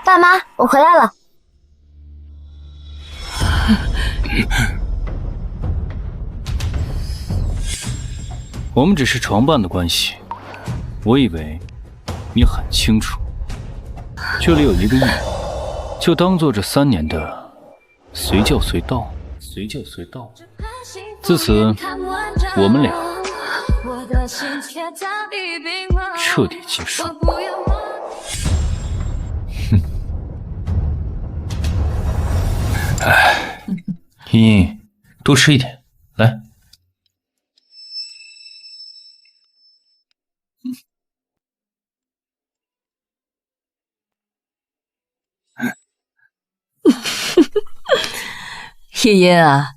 爸妈，我回来了。我们只是床伴的关系，我以为你很清楚。这里有1个亿，就当做这3年的随叫随到，随叫随到。自此，我们俩彻底结束。哼。哎，茵茵，多吃一点，来。茵茵啊，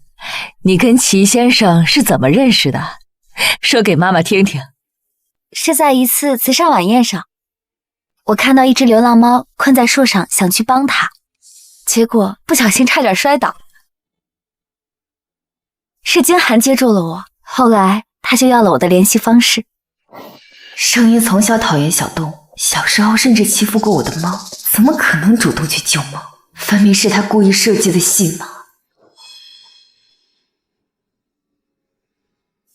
你跟齐先生是怎么认识的？说给妈妈听听。是在一次慈善晚宴上，我看到一只流浪猫困在树上，想去帮它，结果不小心差点摔倒。是金寒接住了我，后来他就要了我的联系方式。声音从小讨厌小动物，小时候甚至欺负过我的猫，怎么可能主动去救猫？分明是他故意设计的戏码。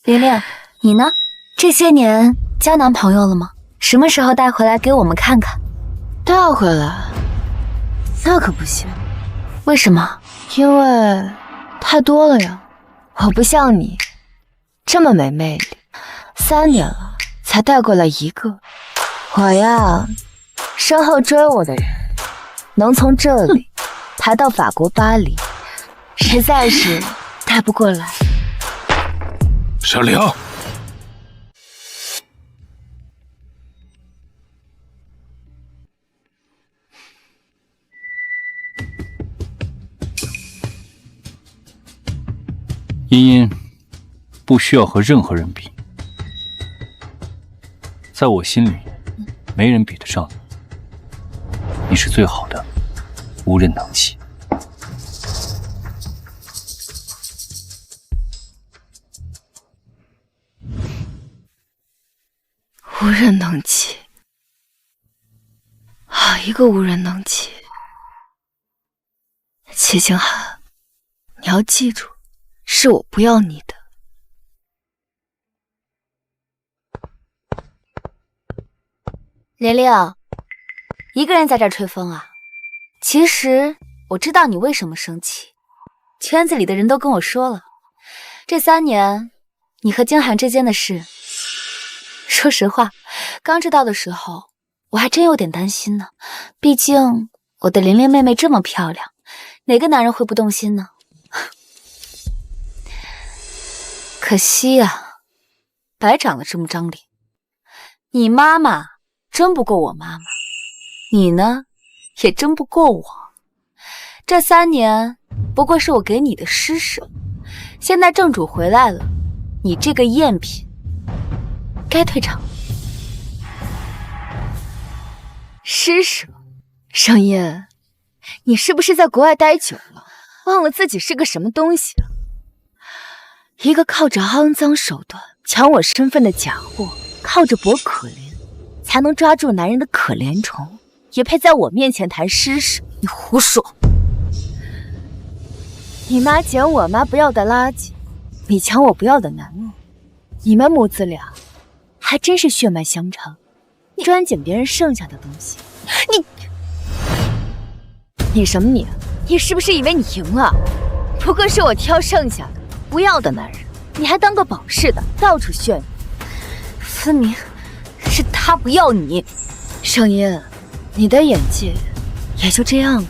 玲玲，你呢？这些年交男朋友了吗？什么时候带回来给我们看看？带回来？那可不行。为什么？因为太多了呀。我不像你这么没魅力，3年了才带过来1个。我呀，身后追我的人能从这里排到法国巴黎，实在是带不过来。小玲，茵茵不需要和任何人比，在我心里，没人比得上你。你是最好的，无人能及。无人能及，好一个无人能及！齐景寒，你要记住，是我不要你的。玲玲，一个人在这儿吹风啊？其实我知道你为什么生气，圈子里的人都跟我说了，这3年你和金寒之间的事。说实话，刚知道的时候，我还真有点担心呢。毕竟我的玲玲妹妹这么漂亮，哪个男人会不动心呢？可惜呀，白长了这么张脸。你妈妈争不过我妈妈，你呢，也争不过我。这3年不过是我给你的施舍，现在正主回来了，你这个赝品该退场。施舍？盛音，你是不是在国外待久了，忘了自己是个什么东西了？一个靠着肮脏手段抢我身份的假货，靠着博可怜才能抓住男人的可怜虫，也配在我面前谈施舍？你胡说！你妈捡我妈不要的垃圾，你抢我不要的男人，你们母子俩还真是血脉相承，专捡别人剩下的东西。你什么你？你是不是以为你赢了？不过是我挑剩下的不要的男人，你还当个宝似的到处炫耀。分明是他不要你。盛音，你的眼界也就这样了。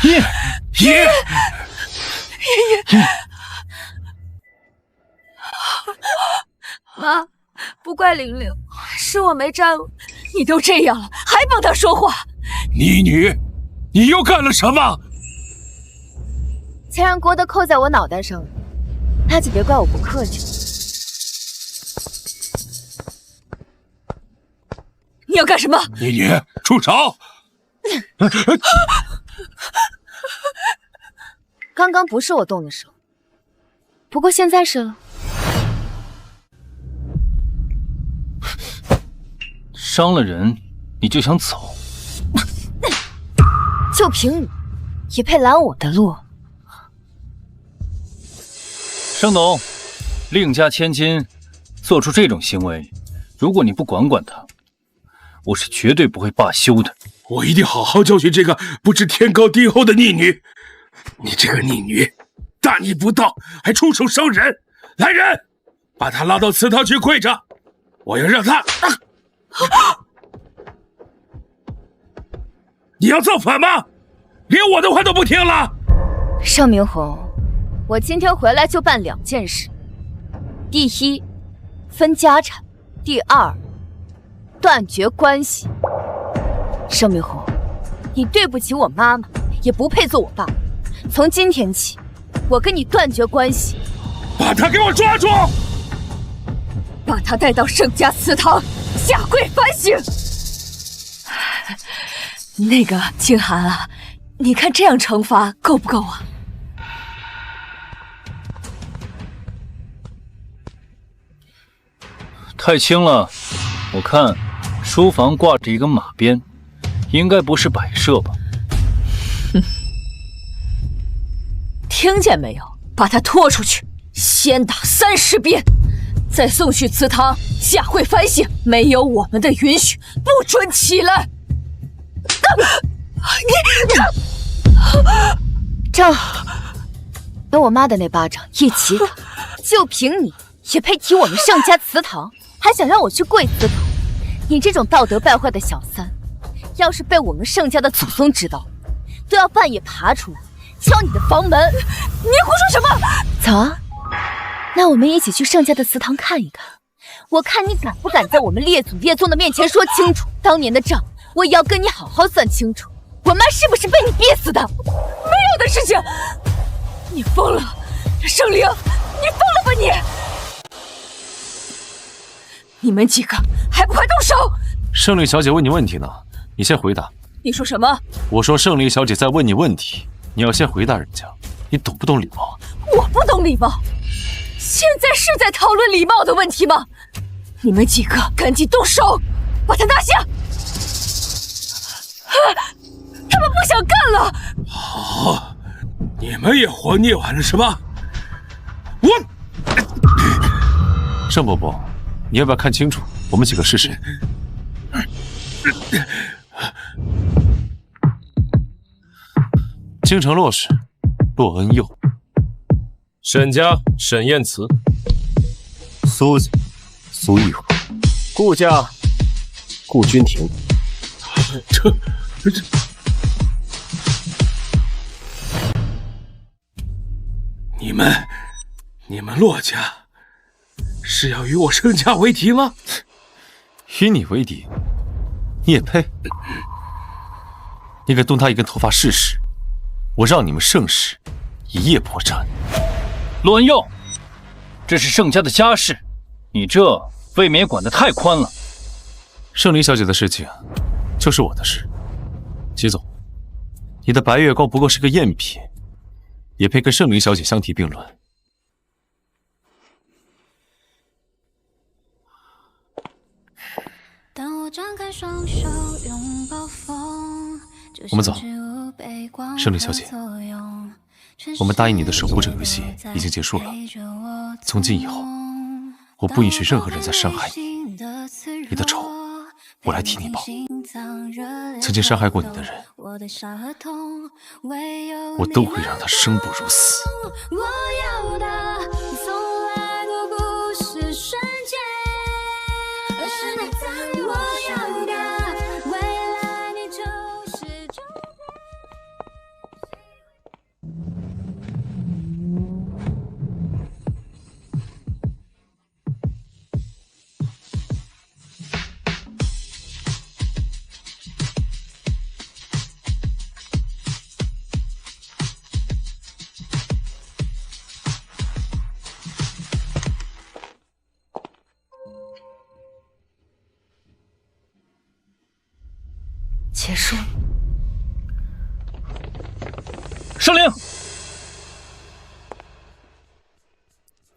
茵茵，妈，不怪玲玲，是我没站稳。你都这样了，还帮他说话？你女，你又干了什么？既然锅都扣在我脑袋上了，那就别怪我不客气了。你要干什么？你女，住手！刚刚不是我动的手，不过现在是了。伤了人，你就想走？就凭你，也配拦我的路？盛董，令家千金做出这种行为，如果你不管管他，我是绝对不会罢休的。我一定好好教训这个不知天高地厚的逆女。你这个逆女，大逆不道，还出手伤人！来人，把她拉到祠堂去跪着，我要让她……你要造反吗？连我的话都不听了？盛明红，我今天回来就办2件事：第一，分家产；第二，断绝关系。盛明红，你对不起我妈妈，也不配做我爸。从今天起，我跟你断绝关系。把他给我抓住！把他带到盛家祠堂，下跪反省。那个清寒啊，你看这样惩罚够不够啊？太轻了，我看书房挂着一个马鞭，应该不是摆设吧？哼，听见没有？把他拖出去，先打30鞭，再送去祠堂下跪反省。没有我们的允许，不准起来。正好，跟我妈的那巴掌一起打。就凭你，也配提我们盛家祠堂？还想让我去跪祠堂？你这种道德败坏的小三，要是被我们盛家的祖宗知道，都要半夜爬出来敲你的房门。你胡说什么？走啊，那我们一起去盛家的祠堂看一看，我看你敢不敢在我们列祖列宗的面前说清楚，当年的账我也要跟你好好算清楚。我妈是不是被你逼死的？没有的事情！你疯了，盛灵，你疯了吧你！你们几个还不快动手！胜利小姐问你问题呢，你先回答。你说什么？我说胜利小姐在问你问题，你要先回答人家。你懂不懂礼貌？我不懂礼貌。现在是在讨论礼貌的问题吗？你们几个赶紧动手，把他拿下！他们不想干了。好，你们也活腻完了是吧？我，盛伯伯，你要不要看清楚我们几个是谁？京城洛氏洛恩佑，沈家沈燕慈，苏家苏玉华，顾家顾君婷。这你们洛家是要与我盛家为敌吗？与你为敌，你也配？你敢动他一根头发试试？我让你们盛世一夜破产。陆恩佑，这是盛家的家事，你这未免也管得太宽了。盛离小姐的事情就是我的事。齐总，你的白月光不过是个赝品，也配跟盛离小姐相提并论。我们走。胜利小姐，我们答应你的守护者游戏已经结束了。从今以后，我不允许任何人再伤害你。你的仇，我来替你报。曾经伤害过你的人，我都会让他生不如死。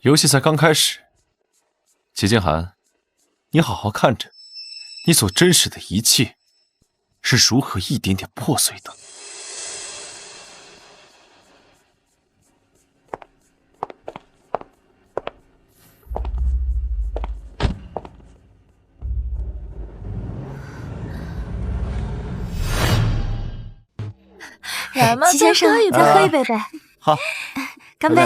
游戏才刚开始，齐静涵，你好好看着，你所珍视的一切是如何一点点破碎的。来嘛，齐先生，再喝一杯呗。好，干杯。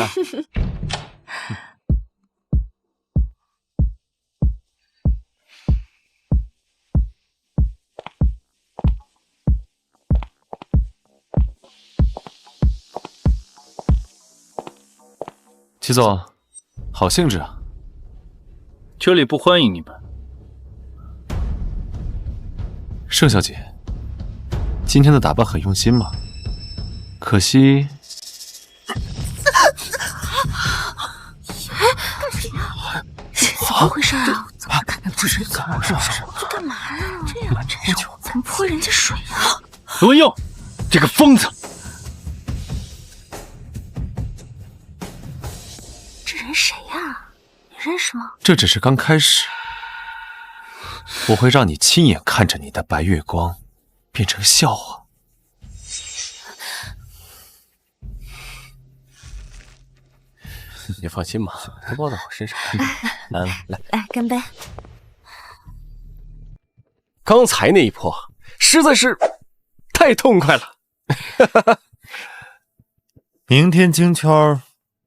齐总，好兴致啊！这里不欢迎你们。盛小姐，今天的打扮很用心嘛，可惜……怎么回事啊？怎么感觉不是？怎么回事？这干嘛呀？这样怎么泼人家水啊？罗文佑，这个疯子！这人谁呀？你认识吗？这只是刚开始，我会让你亲眼看着你的白月光变成笑话。你放心吧，都包在我身上。来，干杯！刚才那一泼实在是太痛快了。明天京圈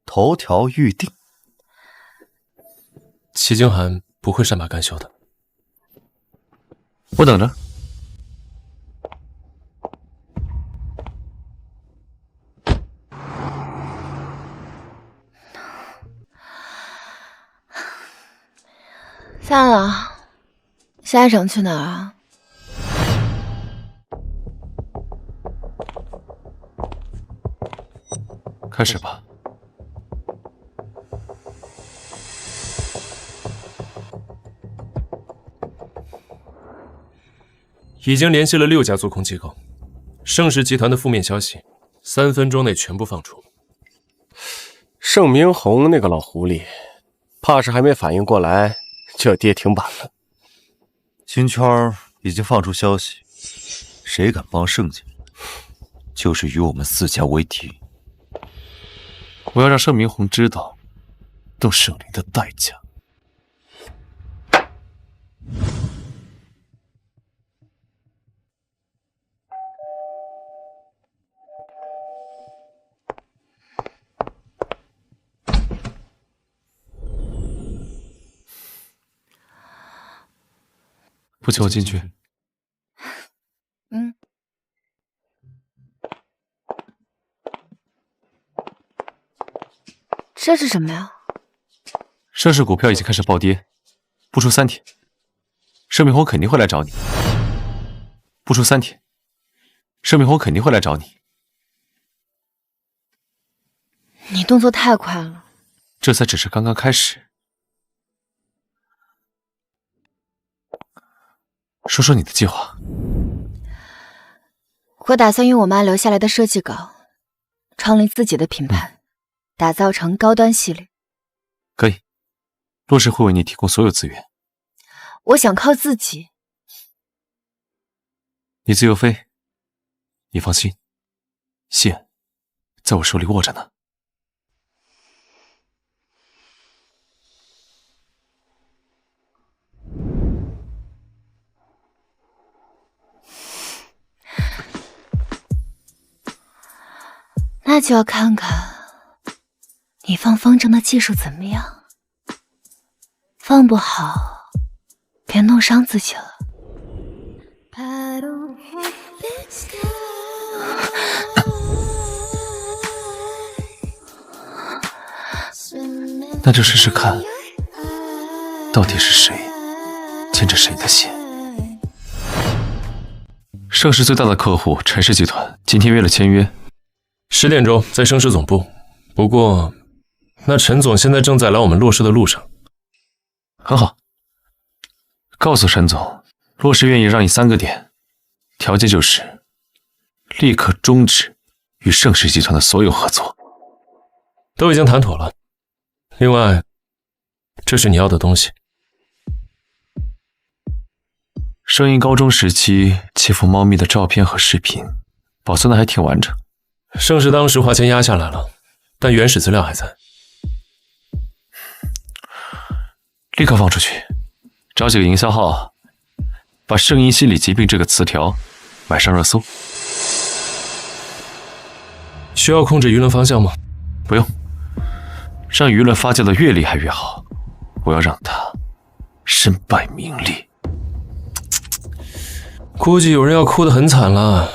头条预定。齐静涵不会善罢甘休的。我等着。散了，下一场去哪儿啊？开始吧。已经联系了6家做空机构，盛世集团的负面消息3分钟内全部放出。盛明红那个老狐狸，怕是还没反应过来就要跌停板了。京圈已经放出消息，谁敢帮盛家，就是与我们4家为敌。我要让盛明红知道动盛灵的代价。不请我进去。这是什么呀？盛世股票已经开始暴跌，不出3天，盛明红肯定会来找你。不出3天，盛明红肯定会来找你。你动作太快了，这才只是刚刚开始。说说你的计划。我打算用我妈留下来的设计稿，创立自己的品牌，打造成高端系列。可以，洛氏会为你提供所有资源。我想靠自己。你自由飞，你放心，线在我手里握着呢。那就要看看你放风筝的技术怎么样，放不好别弄伤自己了。那就试试看，到底是谁牵着谁的线。盛世最大的客户陈氏集团今天约了签约，10点钟在盛世总部。不过，那陈总现在正在来我们洛氏的路上。很好，告诉陈总，洛氏愿意让你3个点，条件就是立刻终止与盛世集团的所有合作。都已经谈妥了，另外，这是你要的东西。圣婴高中时期欺负猫咪的照片和视频，保存的还挺完整。盛世当时花钱压下来了，但原始资料还在。立刻放出去，找几个营销号，把圣婴心理疾病这个词条买上热搜。需要控制舆论方向吗？不用，让舆论发酵的越厉害越好。我要让他身败名裂。估计有人要哭得很惨了，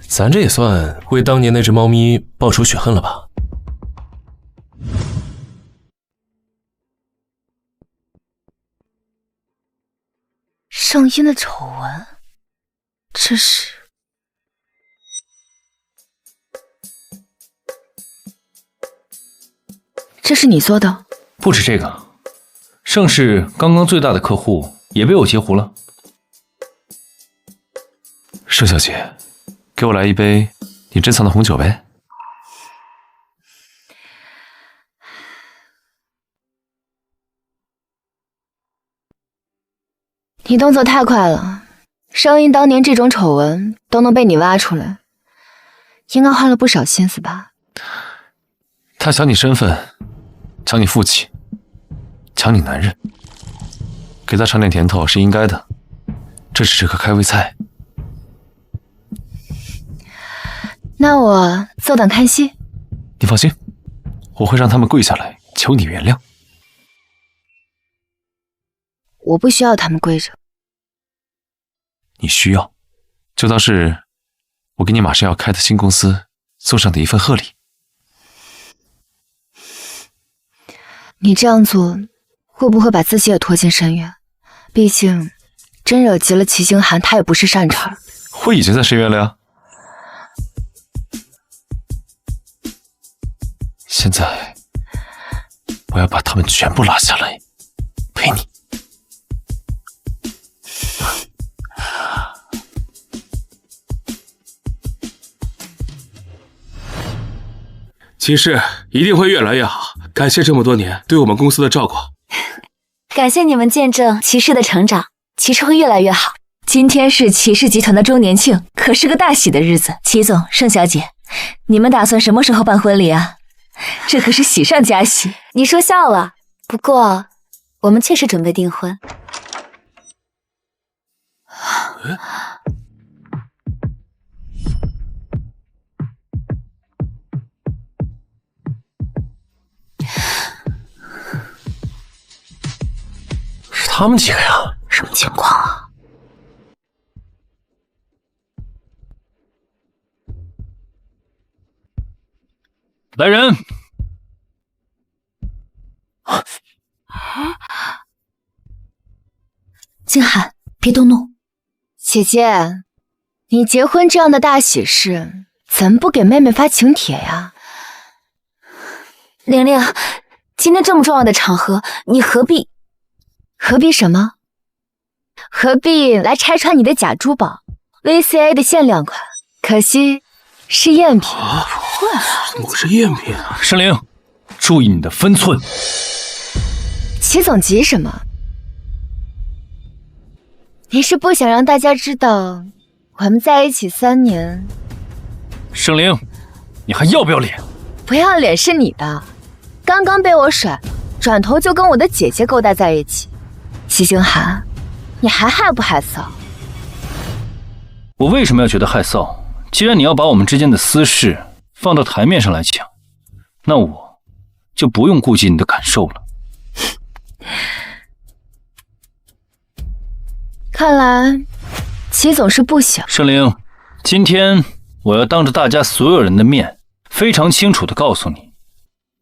咱这也算为当年那只猫咪报仇雪恨了吧？圣婴的丑闻，这是你做的？不止这个，盛世刚刚最大的客户也被我截胡了。盛小姐，给我来一杯你珍藏的红酒呗。你动作太快了，圣婴当年这种丑闻都能被你挖出来，应该花了不少心思吧？他抢你身份，抢你父亲，抢你男人，给他尝点甜头是应该的，这只是个开胃菜。那我坐等看戏。你放心，我会让他们跪下来求你原谅。我不需要他们跪着。你需要，就当是我给你马上要开的新公司送上的一份贺礼。你这样做会不会把自己也拖进深渊？毕竟真惹急了齐星寒，他也不是善茬。我已经在深渊了呀。现在我要把他们全部拉下来陪你。骑士一定会越来越好，感谢这么多年对我们公司的照顾。感谢你们见证骑士的成长，骑士会越来越好。今天是骑士集团的周年庆，可是个大喜的日子。齐总、盛小姐，你们打算什么时候办婚礼啊？这可是喜上加喜。你说笑了，不过我们确实准备订婚。是他们几个呀？什么情况啊？来人！静寒，别动怒。姐姐，你结婚这样的大喜事，怎么不给妹妹发请帖呀？玲玲，今天这么重要的场合，你何必什么？何必来拆穿你的假珠宝 VCA 的限量款？可惜是赝品。不会啊，怎么会是赝品啊？盛灵，注意你的分寸。齐总急什么？你是不想让大家知道我们在一起3年？盛灵，你还要不要脸？不要脸是你的，刚刚被我甩，转头就跟我的姐姐勾搭在一起。齐星寒，你还害不害臊？我为什么要觉得害臊？既然你要把我们之间的私事放到台面上来讲，那我就不用顾及你的感受了。看来齐总是不想。盛灵，今天我要当着大家所有人的面，非常清楚地告诉你，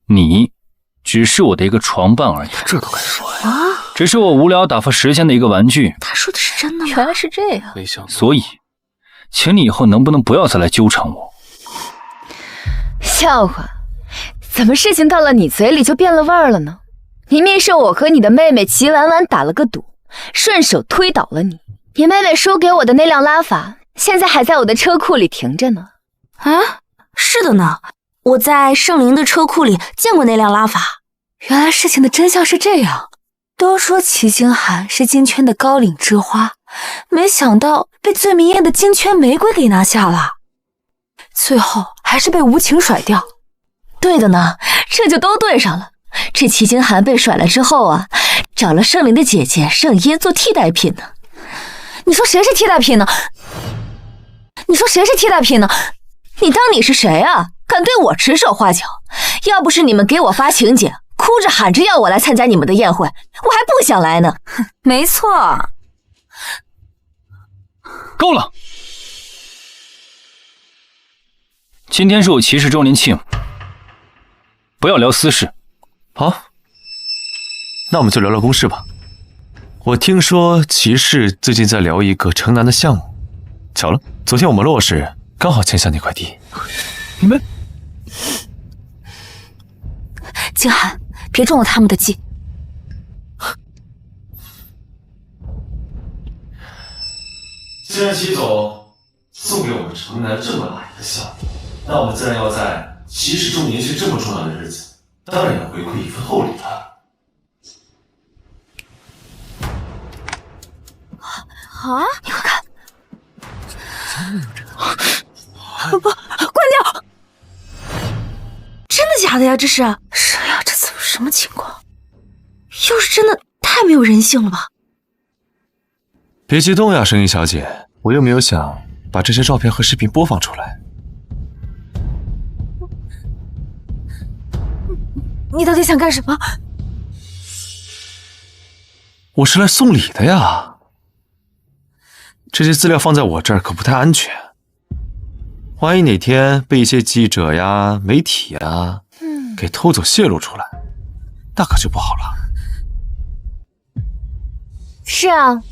你只是我的一个床伴而已。这都敢说呀？只是我无聊打发时间的一个玩具。他说的是真的吗？原来是这样。没想到。所以，请你以后能不能不要再来纠缠我？笑话，怎么事情到了你嘴里就变了味儿了呢？明明是我和你的妹妹齐婉婉打了个赌，顺手推倒了你。你妹妹输给我的那辆拉法，现在还在我的车库里停着呢。啊，是的呢，我在圣灵的车库里见过那辆拉法。原来事情的真相是这样。都说齐星寒是金圈的高岭之花，没想到被最明艳的金圈玫瑰给拿下了，最后还是被无情甩掉。对的呢，这就都对上了。这齐星寒被甩了之后啊，找了圣灵的姐姐圣嫣做替代品呢。你说谁是替代品呢？你说谁是替代品呢？你当你是谁啊？敢对我指手画脚？要不是你们给我发请柬，哭着喊着要我来参加你们的宴会，我还不想来呢。没错。够了！今天是我骑士周年庆，不要聊私事。好，那我们就聊聊公事吧。我听说骑士最近在聊一个城南的项目，巧了，昨天我们洛氏刚好签下那块地。你们，静寒，别中了他们的计。既然齐总送给我们城南这么大一个项目，那我们自然要在骑士周年庆这么重要的日子，当然要回馈一份厚礼了。啊！你快看，不，关掉！真的假的呀？这是？是呀，这怎么什么情况？要是真的，太没有人性了吧？别激动呀，声音小姐，我又没有想把这些照片和视频播放出来。你到底想干什么？我是来送礼的呀。这些资料放在我这儿可不太安全，万一哪天被一些记者呀、媒体呀给偷走泄露出来，那可就不好了。是啊，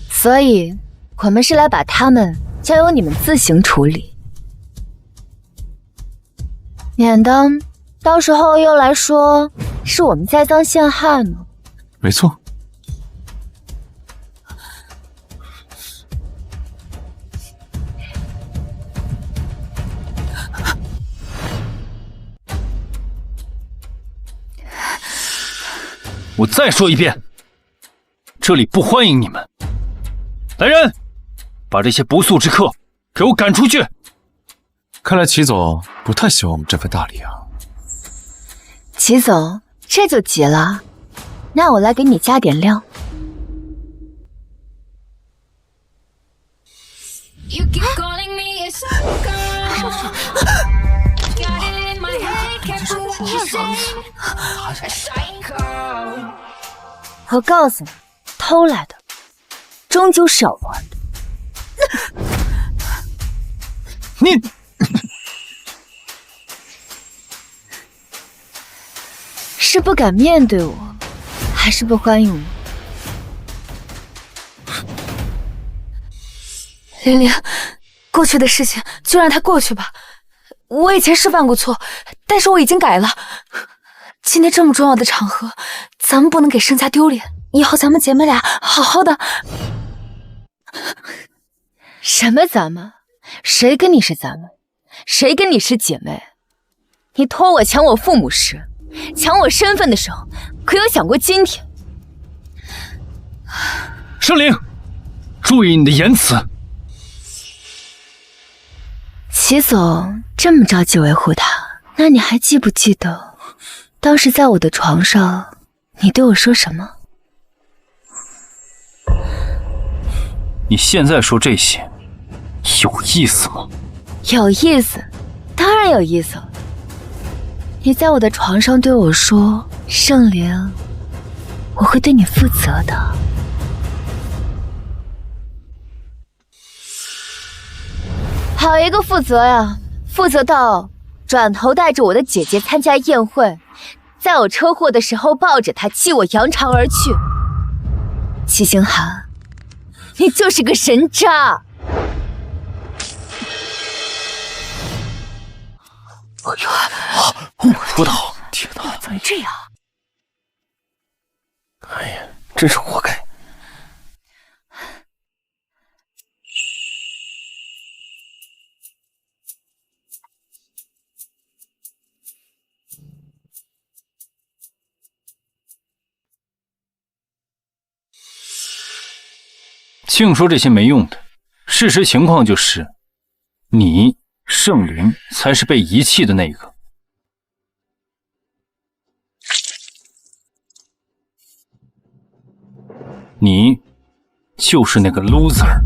所以我们是来把他们交由你们自行处理，免得到时候又来说是我们栽赃陷害呢。没错。我再说一遍，这里不欢迎你们。来人，把这些不速之客给我赶出去。看来齐总不太喜欢我们这份大礼啊。齐总，这就急了，那我来给你加点料。我告诉你，偷来的终究是要还的。你是不敢面对我，还是不欢迎我？玲玲，过去的事情就让它过去吧。我以前是犯过错，但是我已经改了。今天这么重要的场合，咱们不能给盛家丢脸。以后咱们姐妹俩好好的。什么咱们？谁跟你是咱们？谁跟你是姐妹？你托我抢我父母时，抢我身份的时候，可有想过今天？圣灵，注意你的言辞。齐总这么着急维护他，那你还记不记得当时在我的床上你对我说什么？你现在说这些有意思吗？有意思，当然有意思了。你在我的床上对我说，圣灵，我会对你负责的。好一个负责呀！负责到转头带着我的姐姐参加宴会，在我车祸的时候抱着她弃我扬长而去。齐星寒，你就是个神渣！哎呀，我说的好！天哪，怎么这样？哎呀，真是活该！净说这些没用的。事实情况就是，你圣灵才是被遗弃的那个。你就是那个 loser。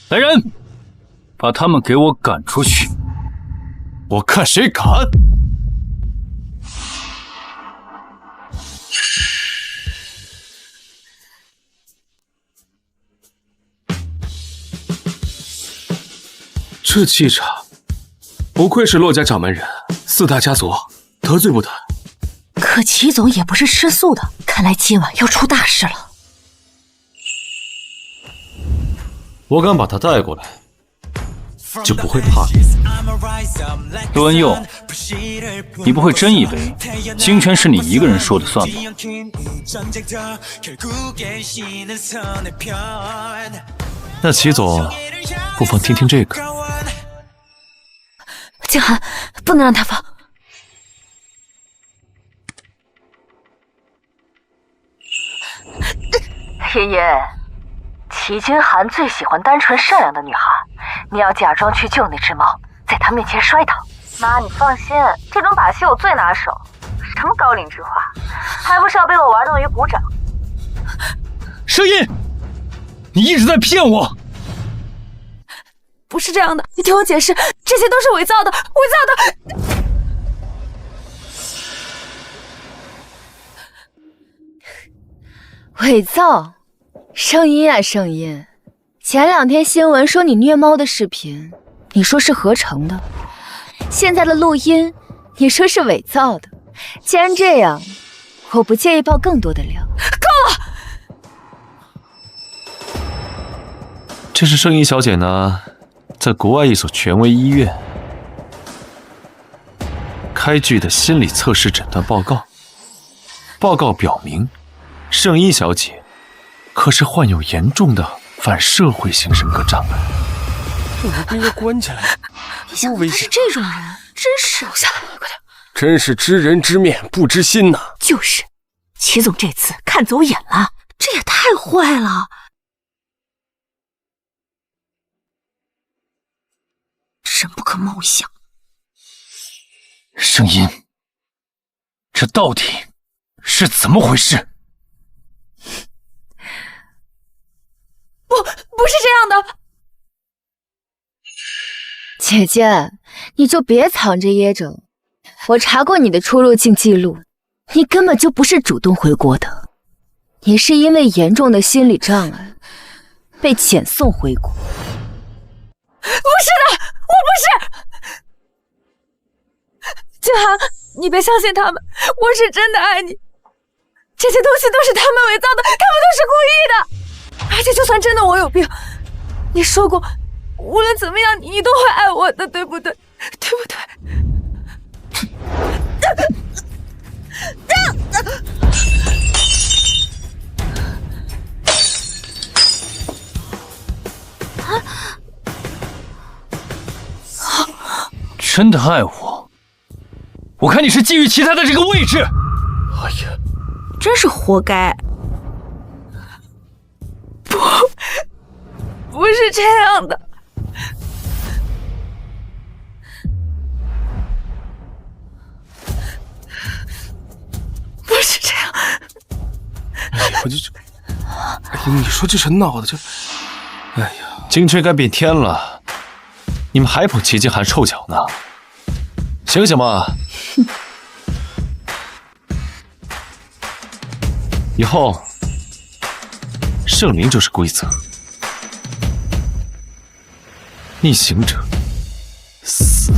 来人，把他们给我赶出去！我看谁敢！这气场，不愧是骆家掌门人，四大家族得罪不得。可齐总也不是吃素的，看来今晚要出大事了。我敢把他带过来，就不会怕你。陆恩佑，你不会真以为金圈是你一个人说的算吧？那齐总，不妨听听这个。静涵，不能让他放。爷爷，齐君寒最喜欢单纯善良的女孩，你要假装去救那只猫，在她面前摔倒。妈，你放心，这种把戏我最拿手。什么高岭之花，还不是要被我玩弄于股掌。声音，你一直在骗我。不是这样的，你听我解释，这些都是伪造的，伪造的。伪造？圣音啊圣音，前2天新闻说你虐猫的视频，你说是合成的，现在的录音，你说是伪造的。既然这样，我不介意爆更多的料。够了！这是圣音小姐呢，在国外一所权威医院开具的心理测试诊断报告。报告表明，圣音小姐可是患有严重的反社会型人格障碍。这不被人关起来，没想到他是这种人，真是下来，快点！真是知人知面不知心呐。就是，齐总这次看走眼了，这也太坏了。人不可貌相。声音，这到底是怎么回事？不是这样的。姐姐，你就别藏着掖着了。我查过你的出入境记录，你根本就不是主动回国的，你是因为严重的心理障碍被遣送回国。不是的，我不是。静涵，你别相信他们，我是真的爱你。这些东西都是他们伪造的，他们都是故意的。而且就算真的我有病，你说过，无论怎么样，你都会爱我的，对不对？对不对？真的爱我？我看你是觊觎其他的这个位置。哎呀，真是活该。不是这样的。不是这样。哎呀，哎呀，你说这人闹的这，哎呀，金圈该变天了，你们还捧齐金寒臭脚呢？醒醒嘛！以后圣灵就是规则，逆行者死。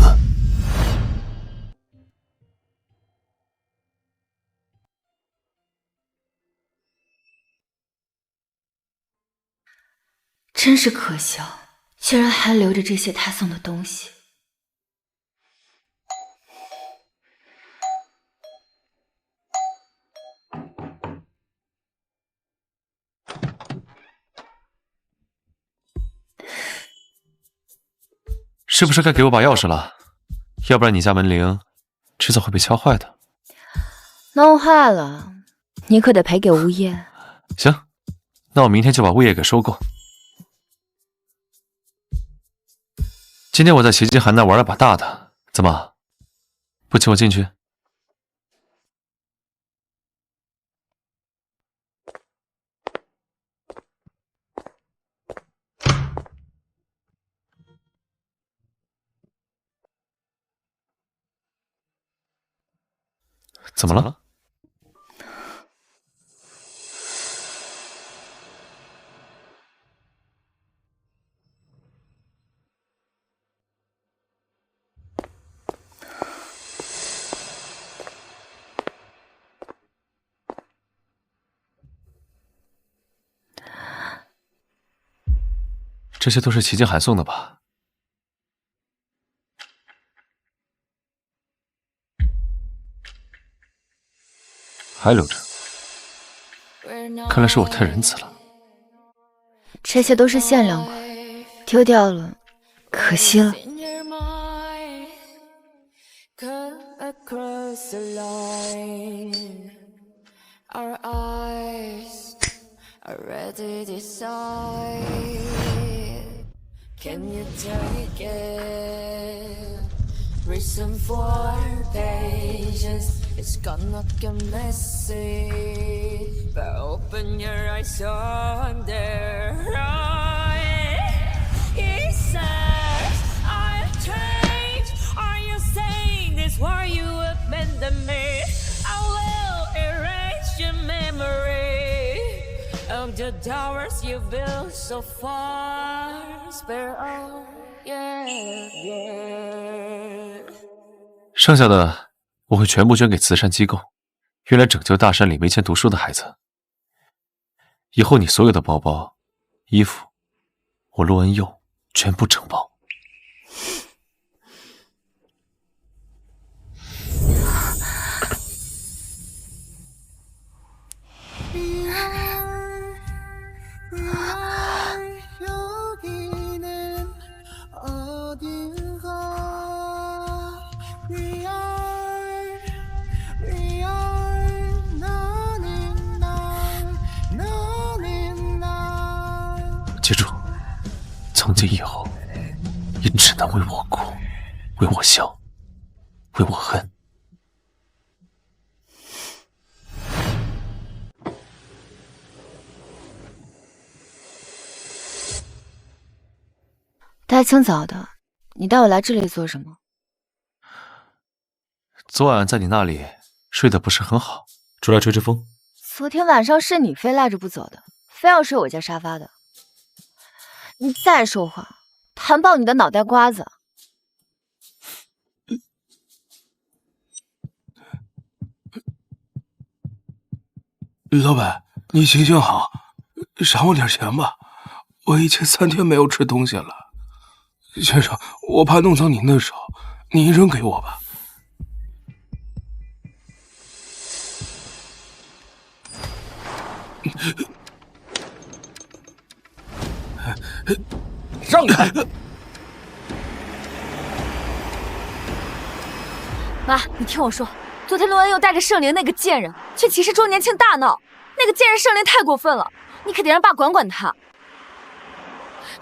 真是可笑，居然还留着这些他送的东西。是不是该给我把钥匙了？要不然你家门铃迟早会被敲坏的。弄坏了，你可得赔给物业。行，那我明天就把物业给收购。今天我在齐金涵那玩了把大的，怎么不请我进去？怎么了？这些都是齐金涵送的吧？还留着，看来是我太仁慈了。这些都是限量款，丢掉了，可惜了。Reason for patience, it's gonna get messy. But open your eyes on their right. He says, I've changed. Are you saying this while you abandon me? I will erase your memory of the towers you built so far. Spare all, yeah, yeah.剩下的我会全部捐给慈善机构，用来拯救大山里没钱读书的孩子。以后你所有的包包、衣服，我陆恩佑全部承包。记住，从今以后，你只能为我哭，为我笑，为我恨。大清早的，你带我来这里做什么？昨晚在你那里睡得不是很好，出来吹吹风。昨天晚上是你非赖着不走的，非要睡我家沙发的。你再说话，弹爆你的脑袋瓜子！老板，你行行好，赏我点钱吧，我已经3天没有吃东西了。先生，我怕弄脏您的手，您扔给我吧。让开！妈，你听我说，昨天陆恩佑带着圣灵那个贱人去骑士周年庆大闹，那个贱人圣灵太过分了，你可得让爸管管他。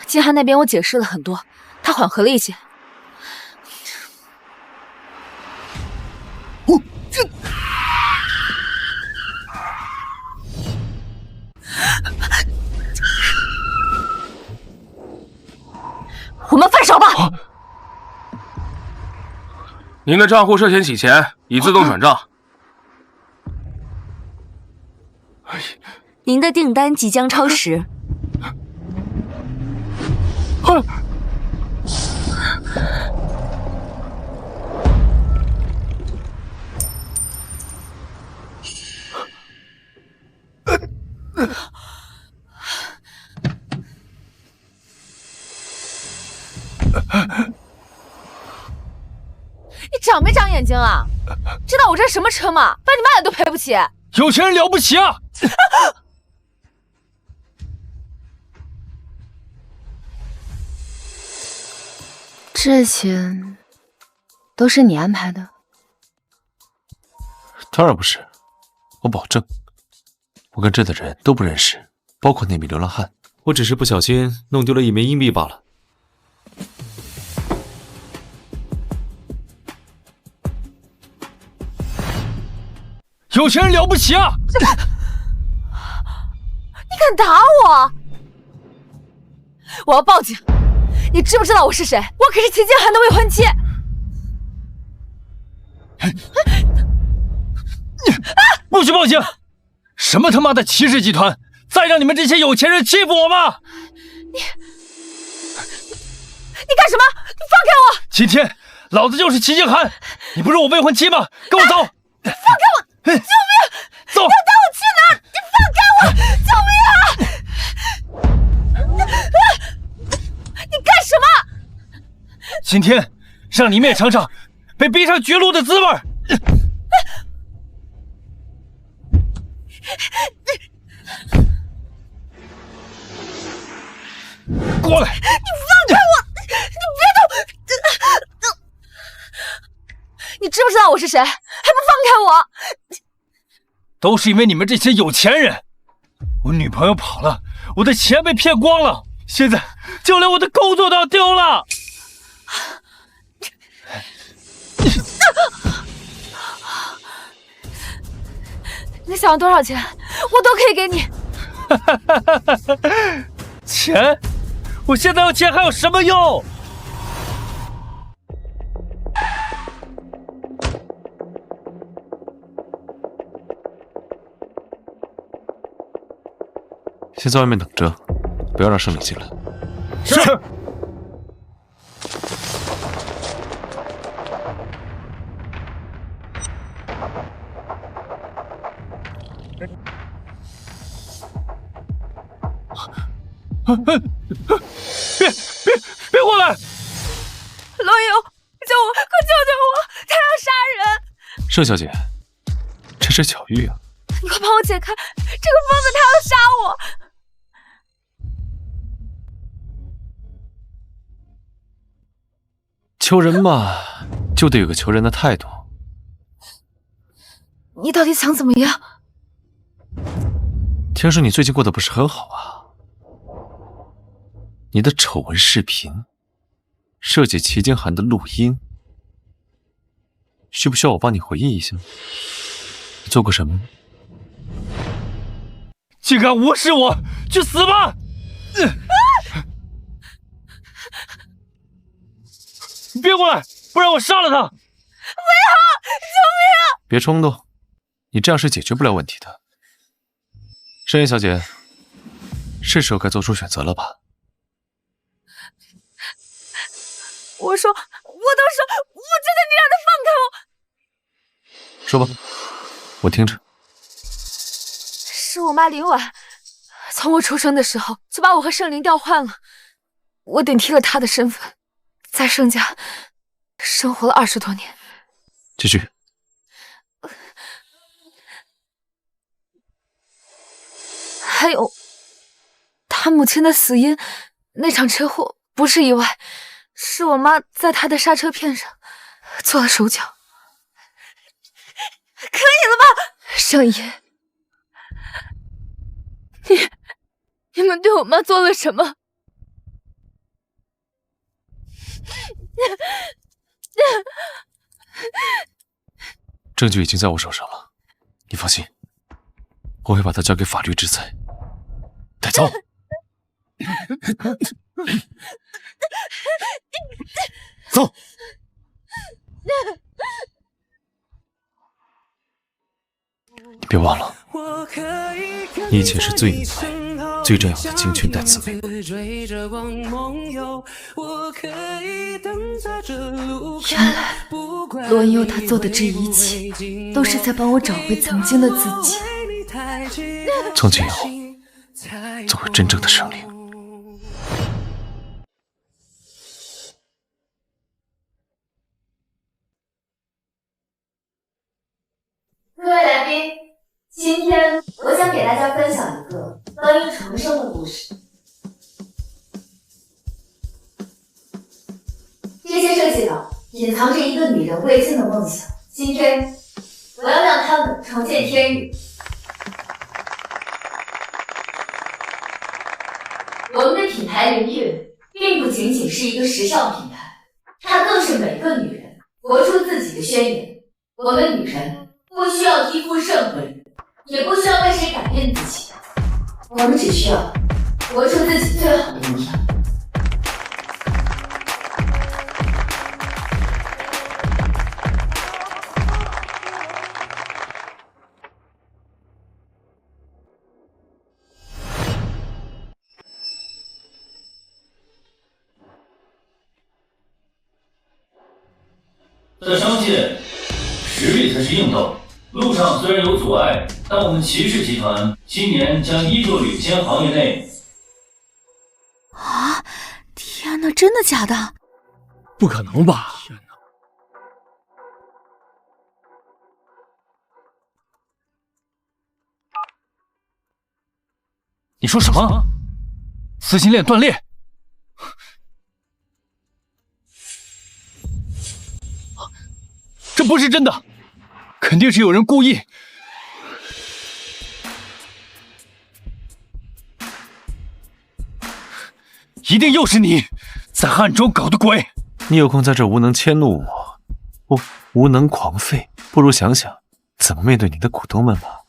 金涵那边我解释了很多，他缓和了一些。我们分手吧。您的账户涉嫌洗钱，已自动转账。您的订单即将超时。你长没长眼睛啊？知道我这是什么车吗？把你妈的都赔不起。有钱人了不起啊！这些都是你安排的？当然不是，我保证，我跟这的人都不认识，包括那名流浪汉。我只是不小心弄丢了1枚硬币罢了。有钱人了不起啊！你敢打我？我要报警！你知不知道我是谁？我可是齐静涵的未婚妻。不许报警！什么他妈的骑士集团，再让你们这些有钱人欺负我吗？你干什么？你放开我！今天老子就是齐静涵，你不是我未婚妻吗？跟我走！放开我！救命！走！你要带我去哪儿？你放开我！救命啊！你干什么？今天让你们也尝尝被逼上绝路的滋味。过来！你放开我！你别动！你知不知道我是谁？还不放开我！都是因为你们这些有钱人，我女朋友跑了，我的钱被骗光了，现在就连我的工作都要丢了。你想要多少钱，我都可以给你。钱？我现在有钱还有什么用？先在外面等着，不要让圣灵进来。是。别过来！罗游，救我！快救救我！他要杀人！盛小姐，这是巧遇啊！你快帮我解开！这个疯子他要杀我！求人嘛，就得有个求人的态度。你到底想怎么样？听说你最近过得不是很好啊？你的丑闻视频，涉及齐静涵的录音，需不需要我帮你回忆一下？你做过什么？竟敢无视我，去死吧！别过来，不然我杀了他！不要！救命啊！别冲动，你这样是解决不了问题的。盛妍小姐，是时候该做出选择了吧？我说，我都说，我求求你让他放开我！说吧，我听着。是我妈林婉，从我出生的时候就把我和盛灵调换了，我顶替了她的身份，在盛家生活了20多年。继续。还有，他母亲的死因，那场车祸不是意外。是我妈在她的刹车片上做了手脚。可以了吧，盛爷，你们对我妈做了什么？证据已经在我手上了，你放心，我会把它交给法律制裁。带走。走。你别忘了，你以前是最名牌、最重要的金圈代词美。原来罗恩佑他做的这一切，都是在帮我找回曾经的自己。从今以后，做回真正的生灵。各位来宾，今天我想给大家分享一个关于重生的故事。这些设计稿隐藏着一个女人未尽的梦想，今天我要让他们重见天日。牌凌月并不仅仅是一个时尚品牌，它更是每个女人活出自己的宣言。我们女人不需要依附任何人，也不需要为谁改变自己，我们只需要活出自己最好的模样。在商界，实力才是硬道理。路上虽然有阻碍，但我们骑士集团今年将依旧领先行业内。啊！天哪，真的假的？不可能吧？天哪！你说什么？撕心链断裂？这不是真的，肯定是有人故意。一定又是你在暗中搞的鬼！你有空在这无能迁怒我无能狂吠，不如想想怎么面对你的股东们吧。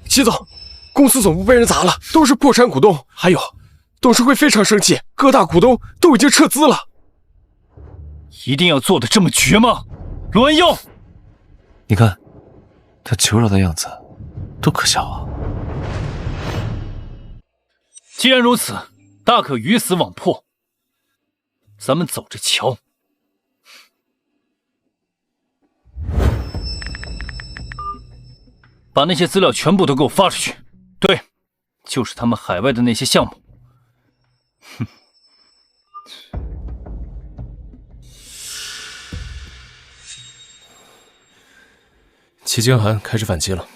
齐总，公司总部被人砸了，都是破产股东，还有董事会非常生气，各大股东都已经撤资了。一定要做的这么绝吗？罗恩佑，你看他求饶的样子多可笑啊！既然如此，大可鱼死网破，咱们走着瞧。把那些资料全部都给我发出去。对，就是他们海外的那些项目。哼。齐京寒开始反击了。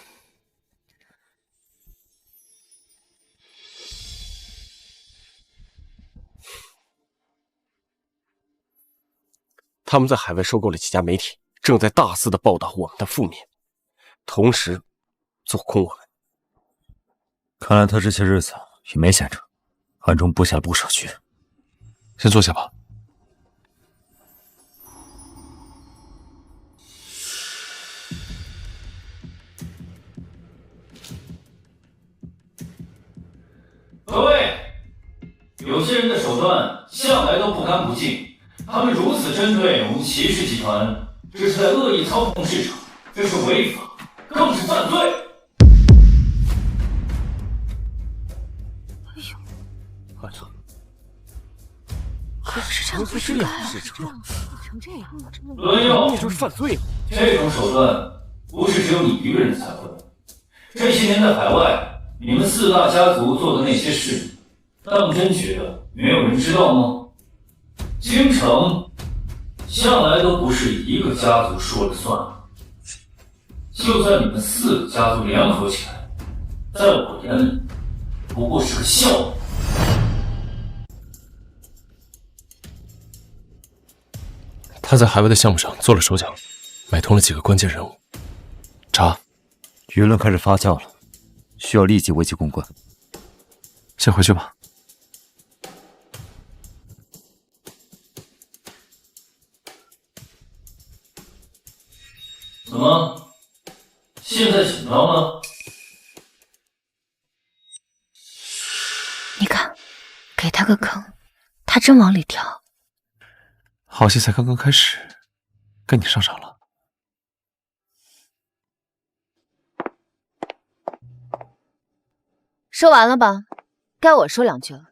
他们在海外收购了几家媒体，正在大肆的报道我们的负面，同时做空我们。看来他这些日子也没闲着，暗中布下了不少局。先坐下吧。各位，有些人的手段向来都不堪不敬，他们如此针对我们骑士集团，这是在恶意操控市场，这是违法，更是犯罪。哎呦，我操！市场会这样，成这样，罗佑，这就是犯罪了。这种手段不是只有你一个人才会。这些年在海外。你们四大家族做的那些事，当真觉得没有人知道吗？京城向来都不是一个家族说了算，就算你们四个家族联合起来，在我眼里不过是个笑话。他在海外的项目上做了手脚，买通了几个关键人物。查，舆论开始发酵了。需要立即危机公关。先回去吧。怎么？现在紧张了？你看，给他个坑，他真往里跳。好戏才刚刚开始，该你上场了。说完了吧？该我说两句了。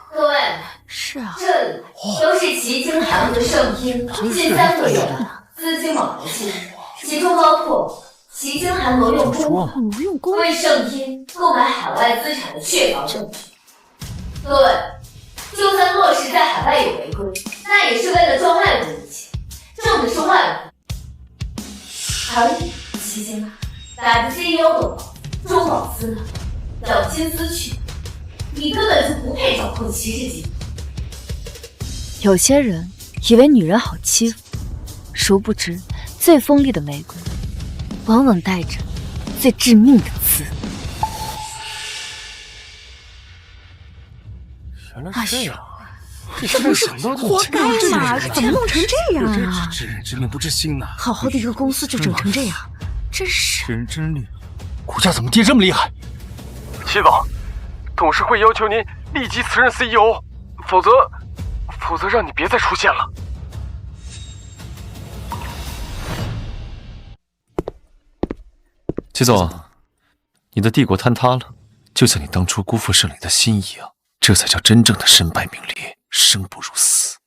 各位，是啊，这里都是齐京寒和盛天近3个月的资金往来记录，其中包括齐京寒挪用公为盛天购买海外资产的确凿证据。各位，就算落实在海外有违规，那也是为了赚外国的钱，挣的是外国。而你，齐京寒打着 CEO 的幌，中饱私囊，咬金丝雀，你根本就不配掌控骑士集团。有些人以为女人好欺负，殊不知最锋利的玫瑰，往往带着最致命的刺。原来是这样，这不是活该吗？怎么弄成这样啊？知人知面不知心呐！好好的一个公司就整成这样，真是。真真绿，股价怎么跌这么厉害？齐总，董事会要求您立即辞任 CEO， 否则让你别再出现了。齐总，你的帝国坍塌了，就像你当初辜负盛礼的心一样，这才叫真正的身败名裂，生不如死。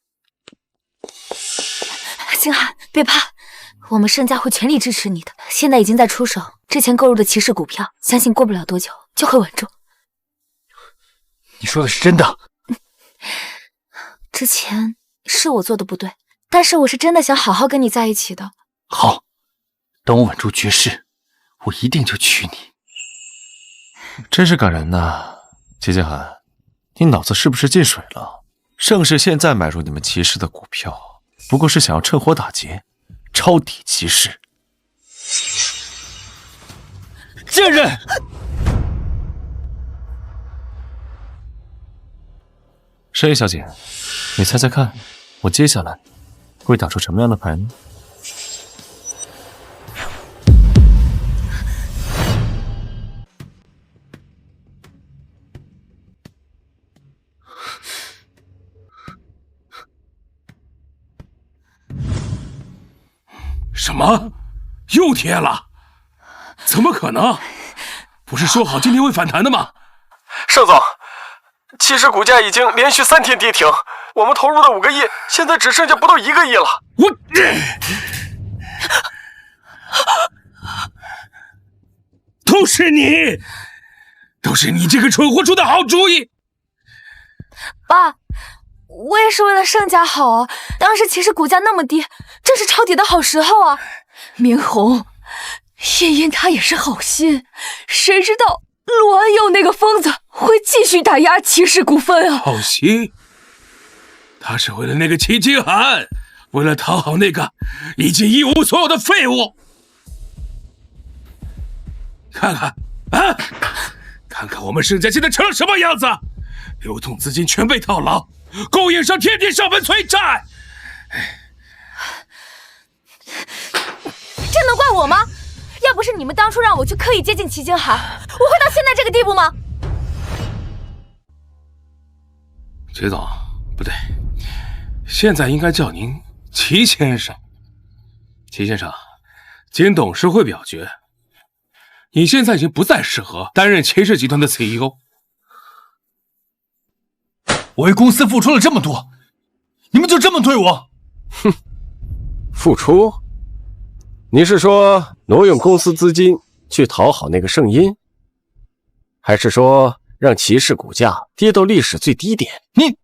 星寒，别怕，我们盛家会全力支持你的。现在已经在出手，之前购入的骑士股票，相信过不了多久就会稳住。你说的是真的？之前是我做的不对，但是我是真的想好好跟你在一起的。好，等我稳住局势，我一定就娶你。真是感人呐，齐静寒，你脑子是不是进水了？盛世现在买入你们骑士的股票，不过是想要趁火打劫，抄底骑士。贱人！盛叶小姐，你猜猜看，我接下来会打出什么样的牌呢？什么？又跌了？怎么可能？不是说好今天会反弹的吗？盛总，骑士股价已经连续3天跌停，我们投入的5个亿，现在只剩下不到1个亿了。都是你，都是你这个蠢货出的好主意。爸，我也是为了盛家好啊！当时骑士股价那么低，正是抄底的好时候啊！明红，茵茵她也是好心，谁知道陆安佑那个疯子会继续打压骑士股份啊！好心，他是为了那个齐静寒，为了讨好那个已经一无所有的废物。看看啊，看看我们盛家现在成了什么样子！流动资金全被套牢，供应商天天上门催债。这能怪我吗？要不是你们当初让我去刻意接近齐静寒，我会到现在这个地步吗？齐总，不对，现在应该叫您齐先生。齐先生，经董事会表决，你现在已经不再适合担任骑士集团的 CEO。我为公司付出了这么多，你们就这么对我？哼，付出？你是说挪用公司资金去讨好那个圣音，还是说让骑士股价跌到历史最低点？你，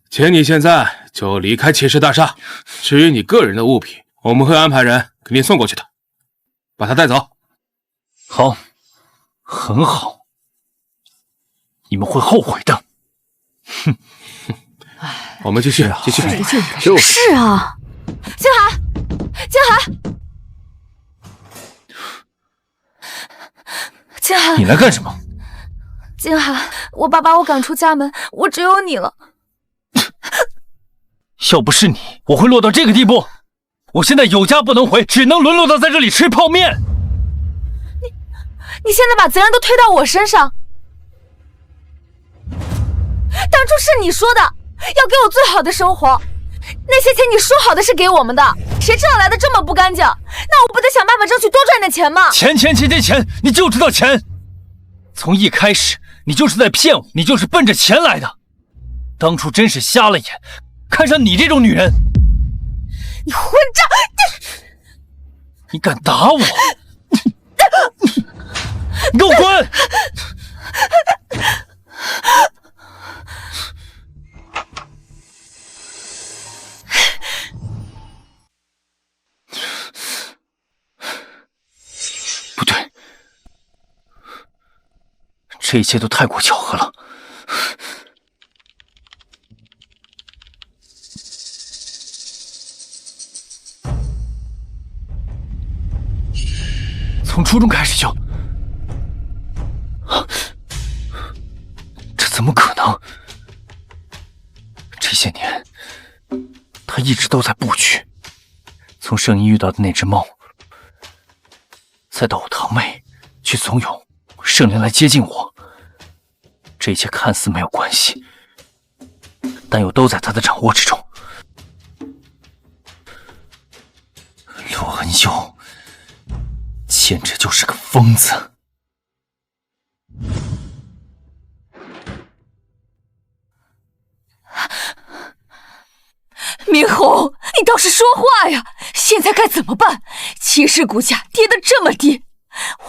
请你现在就离开骑士大厦。至于你个人的物品，我们会安排人给你送过去的，把他带走。好，很好，你们会后悔的。哼。我们继续，继续。是啊，静寒，静寒，静寒，你来干什么？静寒，我爸把我赶出家门，我只有你了。要不是你，我会落到这个地步。我现在有家不能回，只能沦落到在这里吃泡面。你现在把责任都推到我身上，当初是你说的。要给我最好的生活，那些钱你说好的是给我们的，谁知道来的这么不干净？那我不得想办法争取多赚点钱吗？钱，你就知道钱。从一开始你就是在骗我，你就是奔着钱来的。当初真是瞎了眼，看上你这种女人。你混账！你敢打我？你给我滚！不对，这一切都太过巧合了。从初中开始就……这怎么可能？这些年，他一直都在布局，从圣衣遇到的那只猫，再到我堂妹去怂恿圣灵来接近我，这一切看似没有关系，但又都在他的掌握之中。洛恩佑简直就是个疯子。明红，你倒是说话呀！现在该怎么办？骑士股价跌得这么低，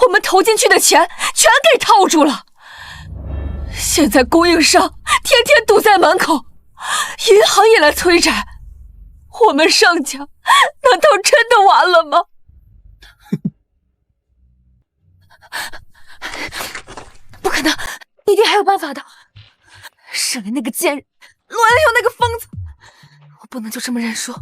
我们投进去的钱全给套住了。现在供应商天天堵在门口，银行也来催债，我们盛家难道真的完了吗？不可能，一定还有办法的。圣灵那个贱人，罗恩佑那个疯子，我不能就这么认输。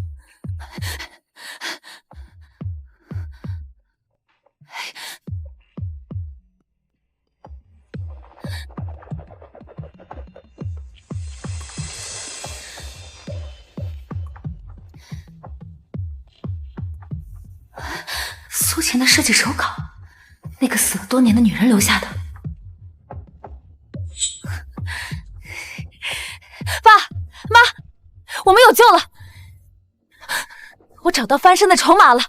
苏晴的设计手稿，那个死了多年的女人留下的。爸妈，我们有救了！我找到翻身的筹码了。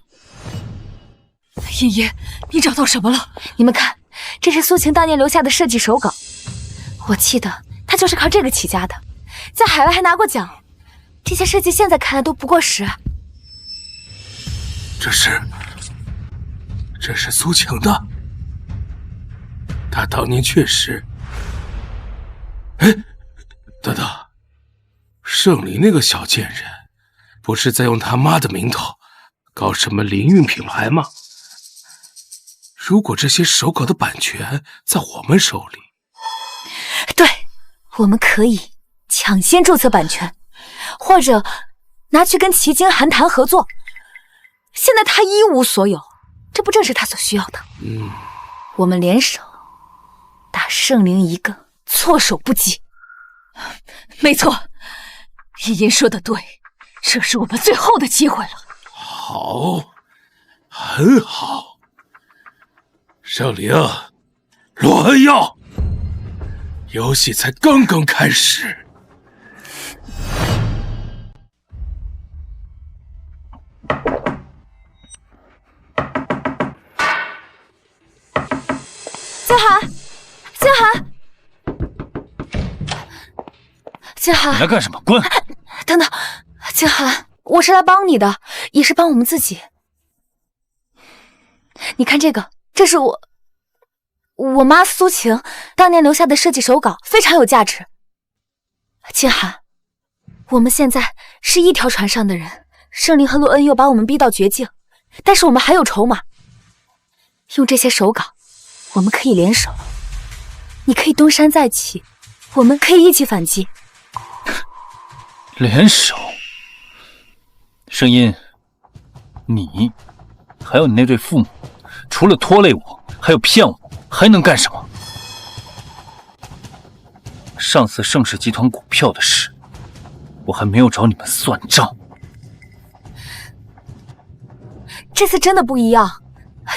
茵茵，你找到什么了？你们看，这是苏晴当年留下的设计手稿。我记得她就是靠这个起家的，在海外还拿过奖。这些设计现在看来都不过时。这是苏晴的，她当年确实……哎，等等，圣灵那个小贱人，不是在用他妈的名头搞什么灵韵品牌吗？如果这些手稿的版权在我们手里，对，我们可以抢先注册版权，或者拿去跟齐京寒谈合作。现在他一无所有，这不正是他所需要的？我们联手打圣灵一个措手不及。没错，茵茵说的对，这是我们最后的机会了。好，很好。圣灵，罗恩佑，游戏才刚刚开始。静涵，静涵，静涵，你来干什么？滚！等等，静涵，我是来帮你的，也是帮我们自己。你看这个，这是我妈苏晴当年留下的设计手稿，非常有价值。静涵，我们现在是一条船上的人，圣灵和洛恩又把我们逼到绝境，但是我们还有筹码，用这些手稿，我们可以联手。你可以东山再起，我们可以一起反击。联手？声音，你还有你那对父母，除了拖累我，还有骗我，还能干什么？上次盛世集团股票的事，我还没有找你们算账。这次真的不一样，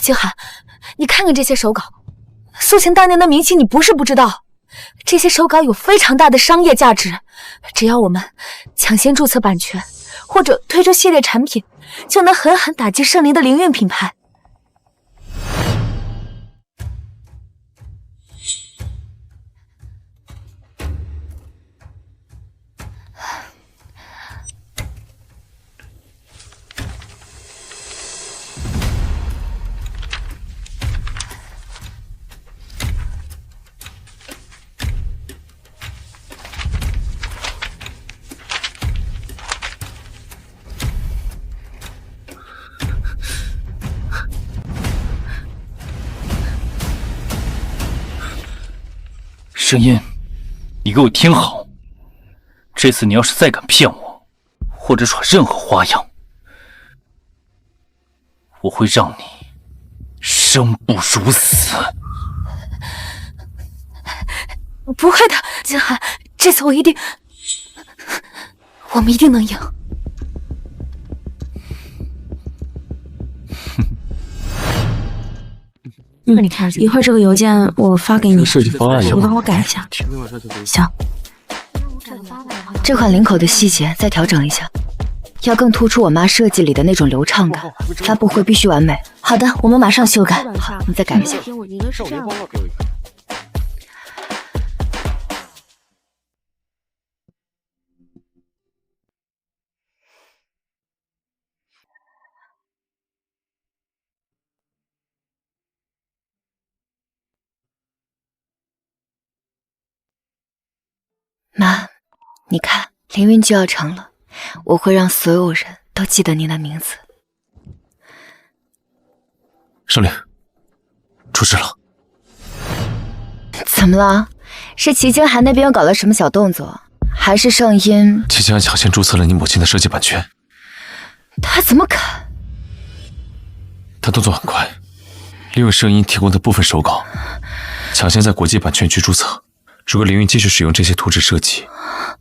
静涵，你看看这些手稿，苏晴当年的名气你不是不知道，这些手稿有非常大的商业价值，只要我们抢先注册版权，或者推出系列产品，就能狠狠打击圣灵的灵韵品牌。声音，你给我听好，这次你要是再敢骗我，或者耍任何花样，我会让你生不如死。不会的，金寒，这次我们一定能赢。一会儿这个邮件我发给你，设计方案你帮我改一下。行。这款领口的细节再调整一下，要更突出我妈设计里的那种流畅感。发布会必须完美。好的，我们马上修改。好，你再改一下。妈，你看，凌云就要成了，我会让所有人都记得您的名字。胜利，出事了！怎么了？是齐京寒那边又搞了什么小动作，还是圣音？齐京寒抢先注册了你母亲的设计版权。他怎么敢？他动作很快，利用圣音提供的部分手稿，抢先在国际版权局注册。如果凌云继续使用这些图纸设计，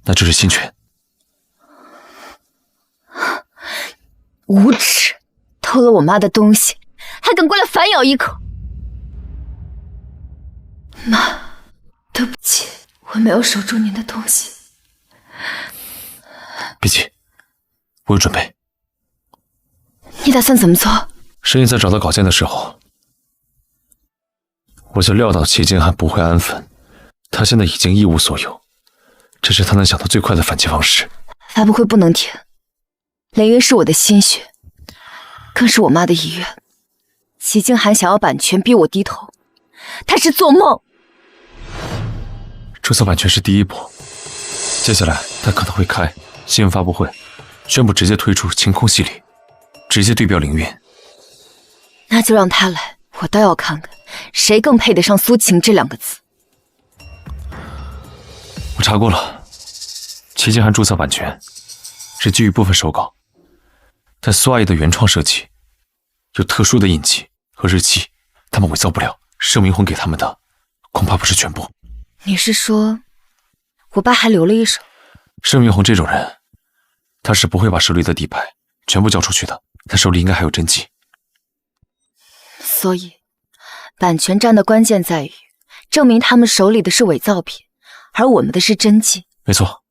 那这是侵权。无耻！偷了我妈的东西，还敢过来反咬一口！妈，对不起，我没有守住您的东西。别急，我有准备。你打算怎么做？申音在找到稿件的时候，我就料到齐京寒不会安分。他现在已经一无所有，这是他能想到最快的反击方式。发布会不能停，凌云是我的心血，更是我妈的遗愿。齐京寒想要版权逼我低头，他是做梦。注册版权是第一步，接下来他可能会开新闻发布会，宣布直接推出晴空系列，直接对标凌云。那就让他来，我倒要看看谁更配得上苏晴这2个字。我查过了，齐京寒注册版权是基于部分手稿，但苏阿姨的原创设计有特殊的印记和日期，他们伪造不了。盛明红给他们的恐怕不是全部。你是说，我爸还留了一手？盛明红这种人，他是不会把手里的底牌全部交出去的，他手里应该还有真迹。所以，版权战的关键在于证明他们手里的是伪造品。而我们的是真迹。没错，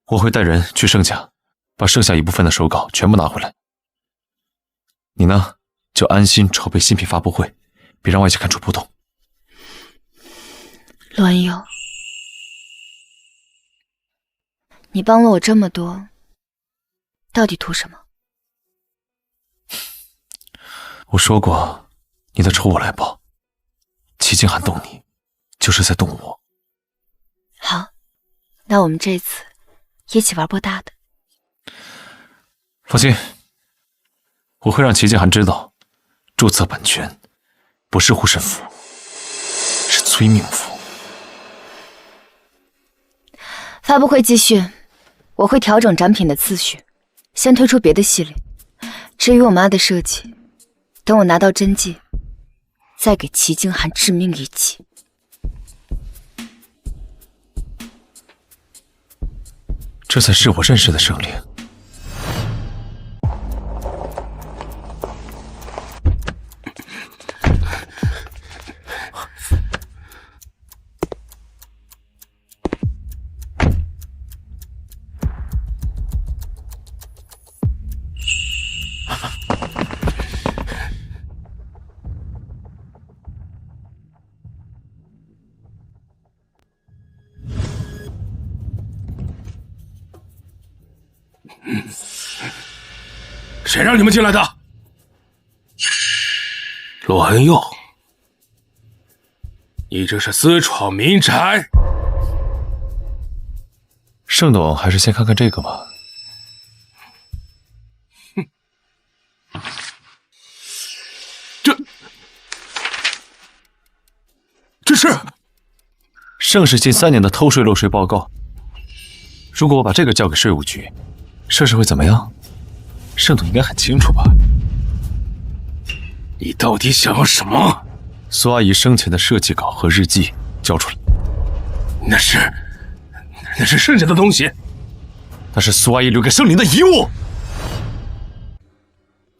我会带人去盛家，把剩下一部分的手稿全部拿回来。你呢，就安心筹备新品发布会，别让外界看出波动。陆安佑，你帮了我这么多，到底图什么？我说过，你的仇我来报。齐京寒动你，就是在动我。好，那我们这次一起玩波大的。放心，我会让齐京寒知道，注册版权不是护身符，是催命符。发布会继续，我会调整展品的次序，先推出别的系列。至于我妈的设计，等我拿到真迹，再给齐京寒致命一击。这才是我认识的圣灵。谁让你们进来的？陆恩佑，你这是私闯民宅！盛董还是先看看这个吧。这是盛氏近3年的偷税漏税报告。如果我把这个交给税务局，盛氏会怎么样？盛董应该很清楚吧？你到底想要什么？苏阿姨生前的设计稿和日记交出来。那是剩下的东西。那是苏阿姨留给圣灵的遗物。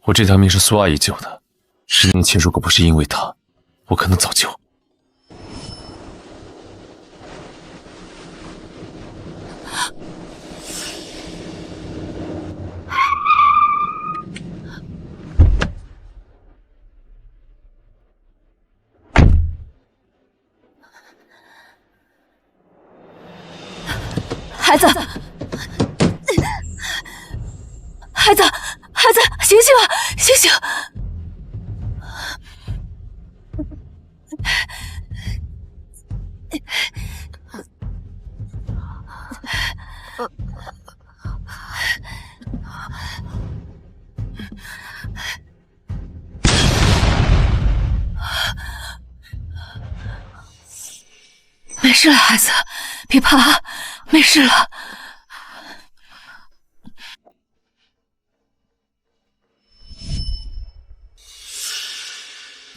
我这条命是苏阿姨救的，10年前如果不是因为她，我可能早就……孩子，醒醒啊，醒醒！没事了，孩子，别怕，没事了。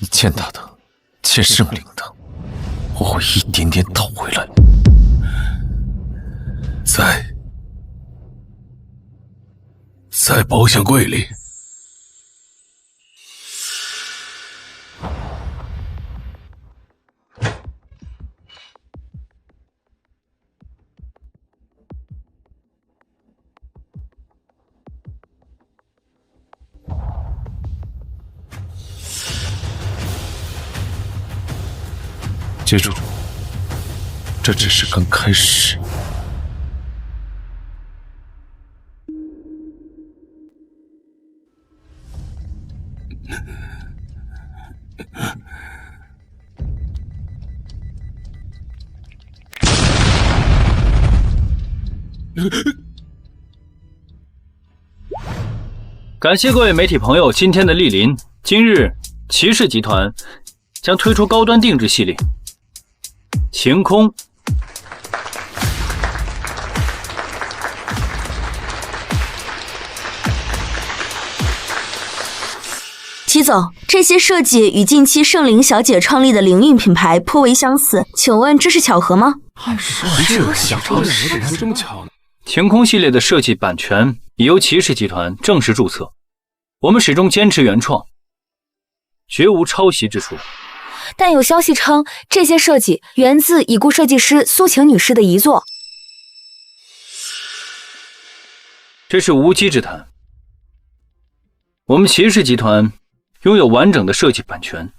你欠他的，欠圣灵的，我会一点点讨回来。在保险柜里。记住，这只是刚开始。感谢各位媒体朋友今天的莅临。今日骑士集团将推出高端定制系列晴空。齐总，这些设计与近期圣灵小姐创立的灵韵品牌颇为相似，请问这是巧合吗？这么巧呢？晴空系列的设计版权已由骑士集团正式注册，我们始终坚持原创，绝无抄袭之处。但有消息称，这些设计源自已故设计师苏晴女士的遗作。这是无稽之谈。我们骑士集团拥有完整的设计版权，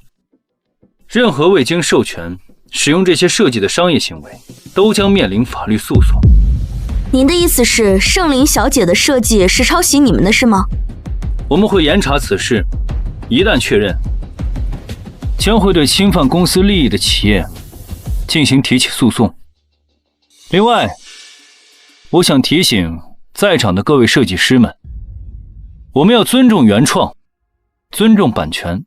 任何未经授权使用这些设计的商业行为，都将面临法律诉讼。您的意思是，圣灵小姐的设计是抄袭你们的，是吗？我们会严查此事，一旦确认，将会对侵犯公司利益的企业进行提起诉讼。另外，我想提醒在场的各位设计师们，我们要尊重原创，尊重版权。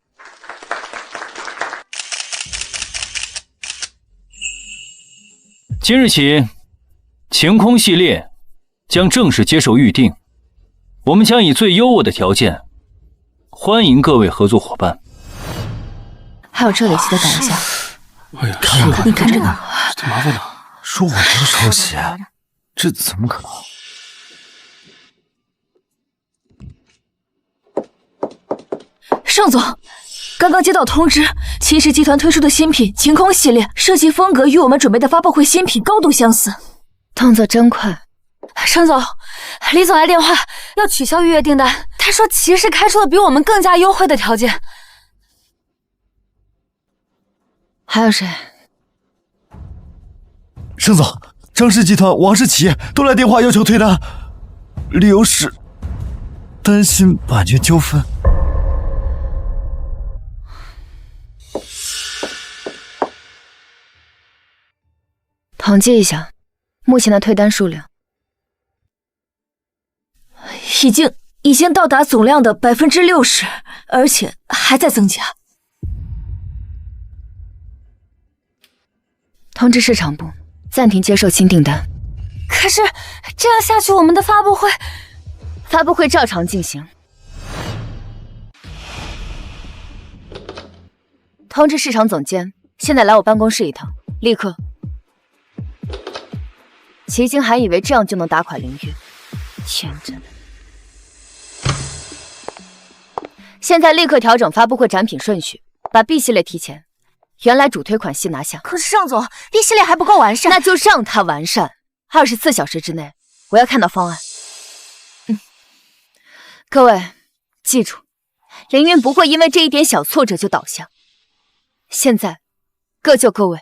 今日起，晴空系列将正式接受预定，我们将以最优渥的条件欢迎各位合作伙伴。还有这里，记得改一下。哎呀，你看这个，挺麻烦的。说我不是抄袭，这怎么可能？盛总，刚刚接到通知，骑士集团推出的新品晴空系列设计风格与我们准备的发布会新品高度相似。动作真快。盛总，李总来电话要取消预约订单，他说骑士开出了比我们更加优惠的条件。还有谁？盛总，张氏集团、王氏企业都来电话要求退单，理由是担心版权纠纷。统计一下目前的退单数量。已经到达总量的60%，而且还在增加。通知市场部暂停接受新订单。可是这样下去，我们的发布会照常进行。通知市场总监，现在来我办公室一趟，立刻。齐星还以为这样就能打垮凌月，天真。现在立刻调整发布会展品顺序，把 B 系列提前，原来主推款系拿下。可是尚总 ，B 系列还不够完善，那就让它完善。24小时之内，我要看到方案。各位记住，凌云不会因为这一点小挫折就倒下。现在，各就各位。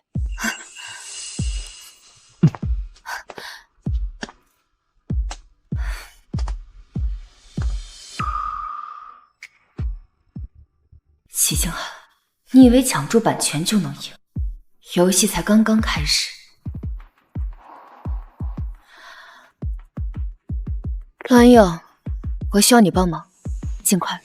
齐星寒，你以为抢注版权就能赢？游戏才刚刚开始。陆莹，我需要你帮忙，尽快。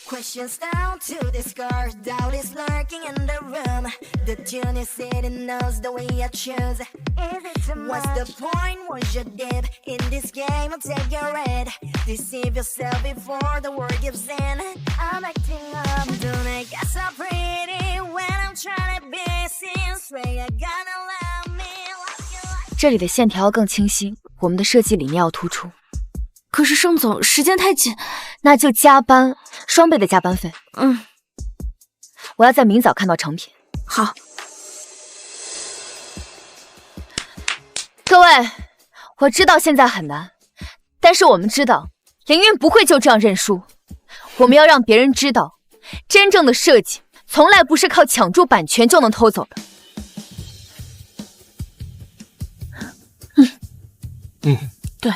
Questions down to discard, doubt is lurking in the room. The tune is sitting knows the way I choose. What's the point? Was you deep in this game? I'll take your red. Deceive yourself before the word gives in. I'm acting up, don't make us so pretty when I'm trying to be sincere. You're gonna love me like you like. 这里的线条更清晰，我们的设计理念要突出。可是盛总，时间太紧，那就加班，2倍的加班费。我要在明早看到成品。好。各位，我知道现在很难，但是我们知道凌云不会就这样认输。我们要让别人知道，真正的设计从来不是靠抢注版权就能偷走的。对。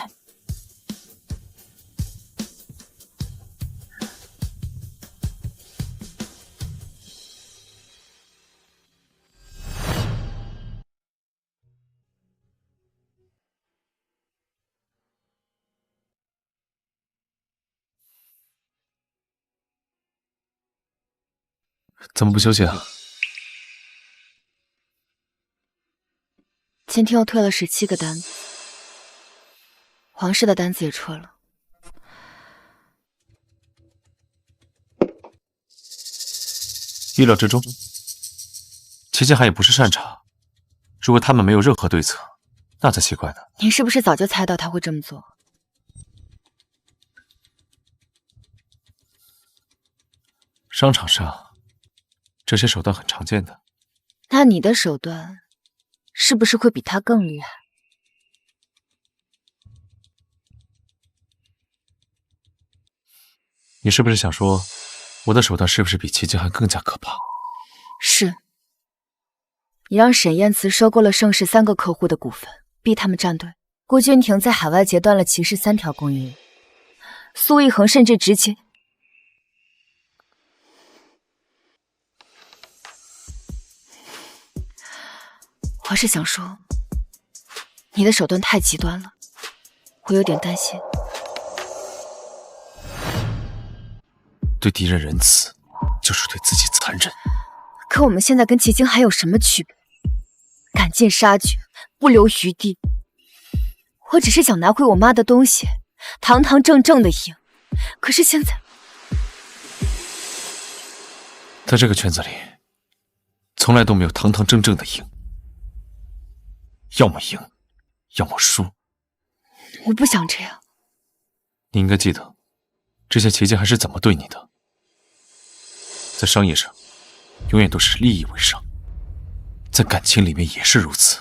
怎么不休息啊？今天又退了17个单子，皇室的单子也撤了。意料之中，齐齐寒也不是善茬。如果他们没有任何对策，那才奇怪呢。你是不是早就猜到他会这么做？商场上这些手段很常见的。那你的手段是不是会比他更厉害？你是不是想说，我的手段是不是比齐齐寒更加可怕？是。你让沈燕慈收购了盛世3个客户的股份，逼他们站队。顾君婷在海外截断了骑士3条供应链，苏逸恒甚至直接……我是想说，你的手段太极端了，我有点担心。对敌人仁慈，就是对自己残忍。可我们现在跟齐京还有什么区别？赶尽杀绝，不留余地。我只是想拿回我妈的东西，堂堂正正的赢。可是现在，在这个圈子里，从来都没有堂堂正正的赢，要么赢，要么输。我不想这样。你应该记得，这些齐京还是怎么对你的。在商业上，永远都是利益为上，在感情里面也是如此。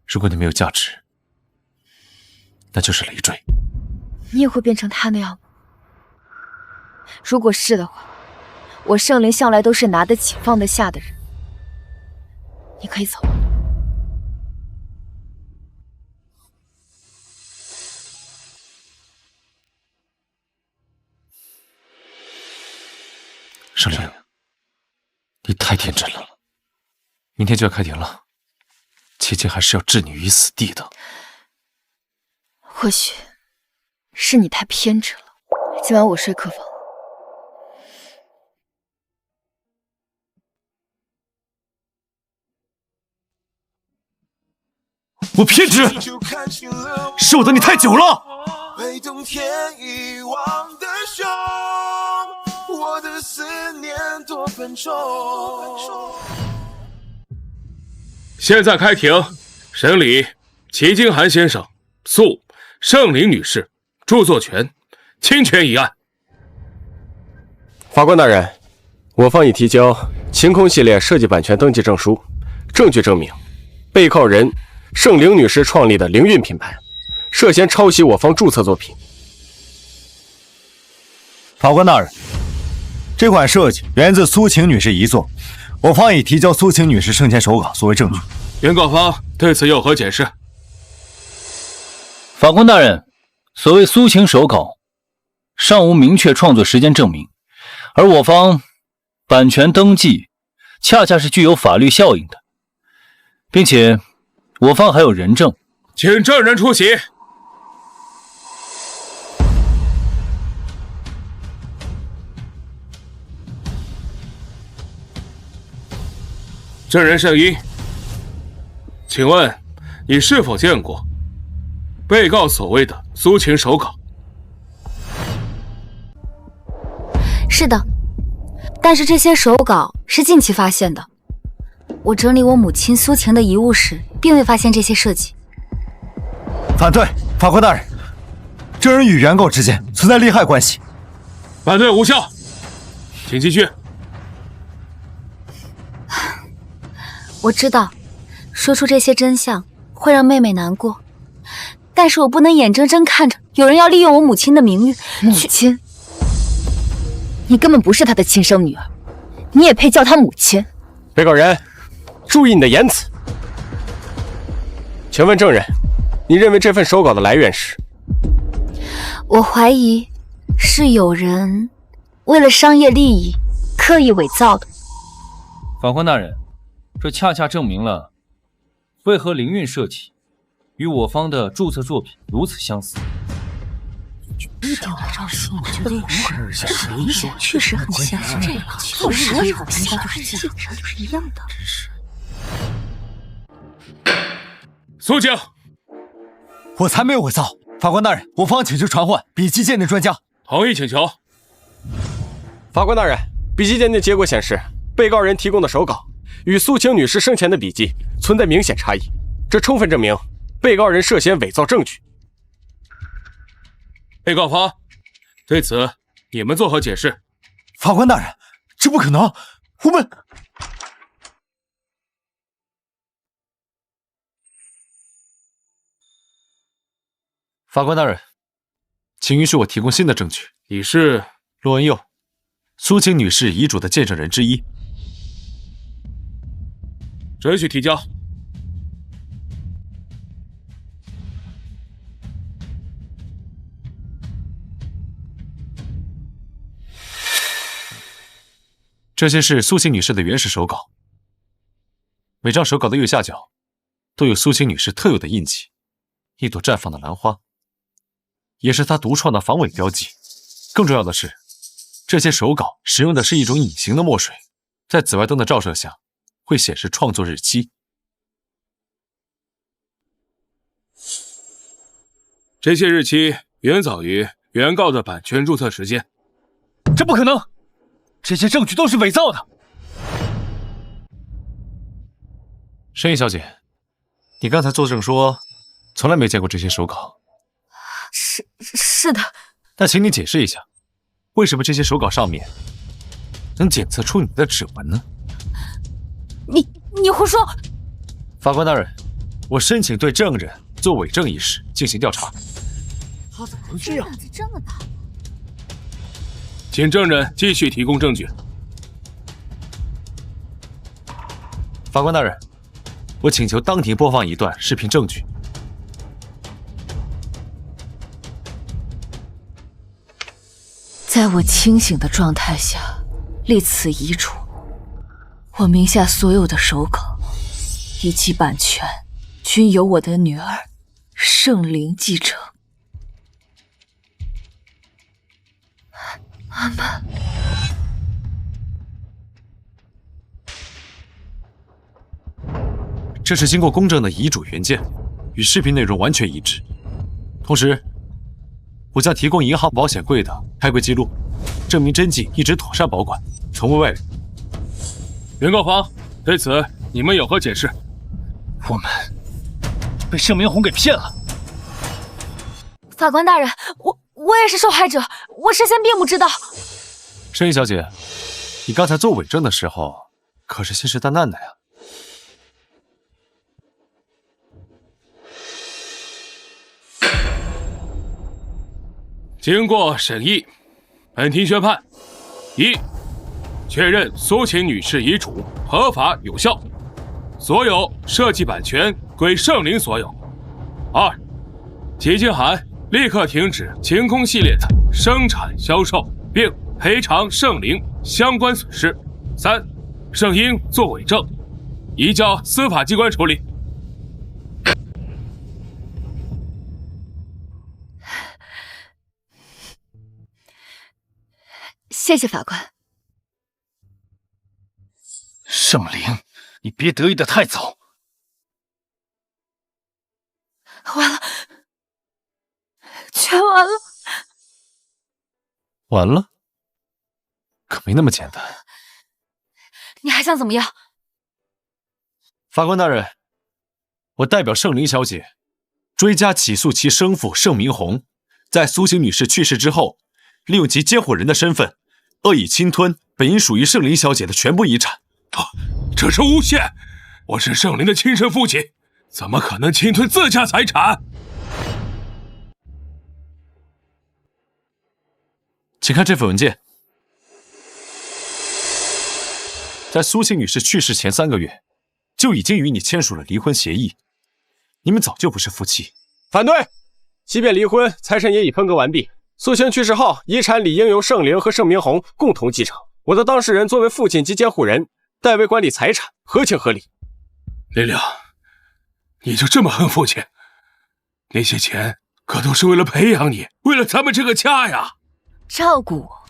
如果你没有价值，那就是累赘。你也会变成他那样吗？如果是的话，我圣灵向来都是拿得起放得下的人。你可以走。圣灵，你太天真了。明天就要开庭了，齐齐还是要置你于死地的。或许是你太偏执了。今晚我睡客房。我偏执，是我等你太久了。被冬天遗忘的胸，我的思念多笨重。现在开庭审理齐金寒先生诉圣灵女士著作权侵权一案。法官大人，我方已提交晴空系列设计版权登记证书，证据证明被告人圣灵女士创立的灵韵品牌涉嫌抄袭我方注册作品。法官大人，这款设计源自苏晴女士遗作，我方已提交苏晴女士生前手稿作为证据。原告方对此有何解释？法官大人，所谓苏晴手稿尚无明确创作时间证明，而我方版权登记恰恰是具有法律效应的，并且我方还有人证。请证人出席。证人圣一，请问你是否见过被告所谓的苏晴手稿？是的，但是这些手稿是近期发现的。我整理我母亲苏晴的遗物时，并未发现这些设计。反对，法官大人，证人与原告之间存在利害关系。反对无效，请继续。我知道，说出这些真相会让妹妹难过，但是我不能眼睁睁看着有人要利用我母亲的名誉。母亲？你根本不是她的亲生女儿，你也配叫她母亲？被告人，注意你的言辞。请问证人，你认为这份手稿的来源是？我怀疑是有人为了商业利益刻意伪造的。法官大人，这恰恰证明了为何灵韵设计与我方的注册作品如此相似。一点来照戏，我觉得也是，确实很像。这个就是基本上就是一样的。苏晴，我才没有伪造。法官大人，我方请求传唤笔迹鉴定专家。同意请求。法官大人，笔迹鉴定结果显示，被告人提供的手稿与苏晴女士生前的笔迹存在明显差异，这充分证明被告人涉嫌伪造证据。被告方对此你们作何解释？法官大人，这不可能，我们……法官大人，请允许我提供新的证据。你是骆文佑，苏晴女士遗嘱的见证人之一。准许提交。这些是苏晴女士的原始手稿，每张手稿的右下角都有苏晴女士特有的印记，一朵绽放的兰花，也是她独创的防伪标记。更重要的是，这些手稿使用的是一种隐形的墨水，在紫外灯的照射下会显示创作日期。这些日期远早于原告的版权注册时间。这不可能，这些证据都是伪造的。申毅小姐，你刚才作证说从来没见过这些手稿。是的。那请你解释一下，为什么这些手稿上面能检测出你的指纹呢？你胡说！法官大人，我申请对证人做伪证一事进行调查。他怎么能这样？这么大？请证人继续提供证据。法官大人，我请求当庭播放一段视频证据。在我清醒的状态下立此遗嘱，我名下所有的手稿以及版权均由我的女儿圣灵继承。妈妈，这是经过公证的遗嘱原件，与视频内容完全一致。同时，我将提供银行保险柜的开柜记录，证明真迹一直妥善保管，从未外流。原告方对此你们有何解释？我们被盛明红给骗了。法官大人，我也是受害者，我事先并不知道。盛英小姐，你刚才做伪证的时候，可是信誓旦旦的呀。经过审议，本庭宣判：一、确认苏晴女士遗嘱合法有效，所有设计版权归圣灵所有；二、齐静涵立刻停止晴空系列的生产销售，并赔偿圣灵相关损失；三、圣婴作伪证，移交司法机关处理。谢谢法官。圣灵，你别得意的太早。完了，全完了。完了？可没那么简单。你还想怎么样？法官大人，我代表圣灵小姐追加起诉其生父盛明红，在苏醒女士去世之后，利用其监护人的身份，恶意侵吞本应属于圣灵小姐的全部遗产。这是诬陷！我是圣灵的亲生父亲，怎么可能侵吞自家财产？请看这份文件。在苏醒女士去世前3个月，就已经与你签署了离婚协议，你们早就不是夫妻。反对！即便离婚，财产也已分割完毕。苏晴去世后，遗产理应由圣灵和盛明红共同继承。我的当事人作为父亲及监护人，代为管理财产，合情合理。林亮，你就这么恨父亲？那些钱可都是为了培养你，为了咱们这个家呀！照顾我，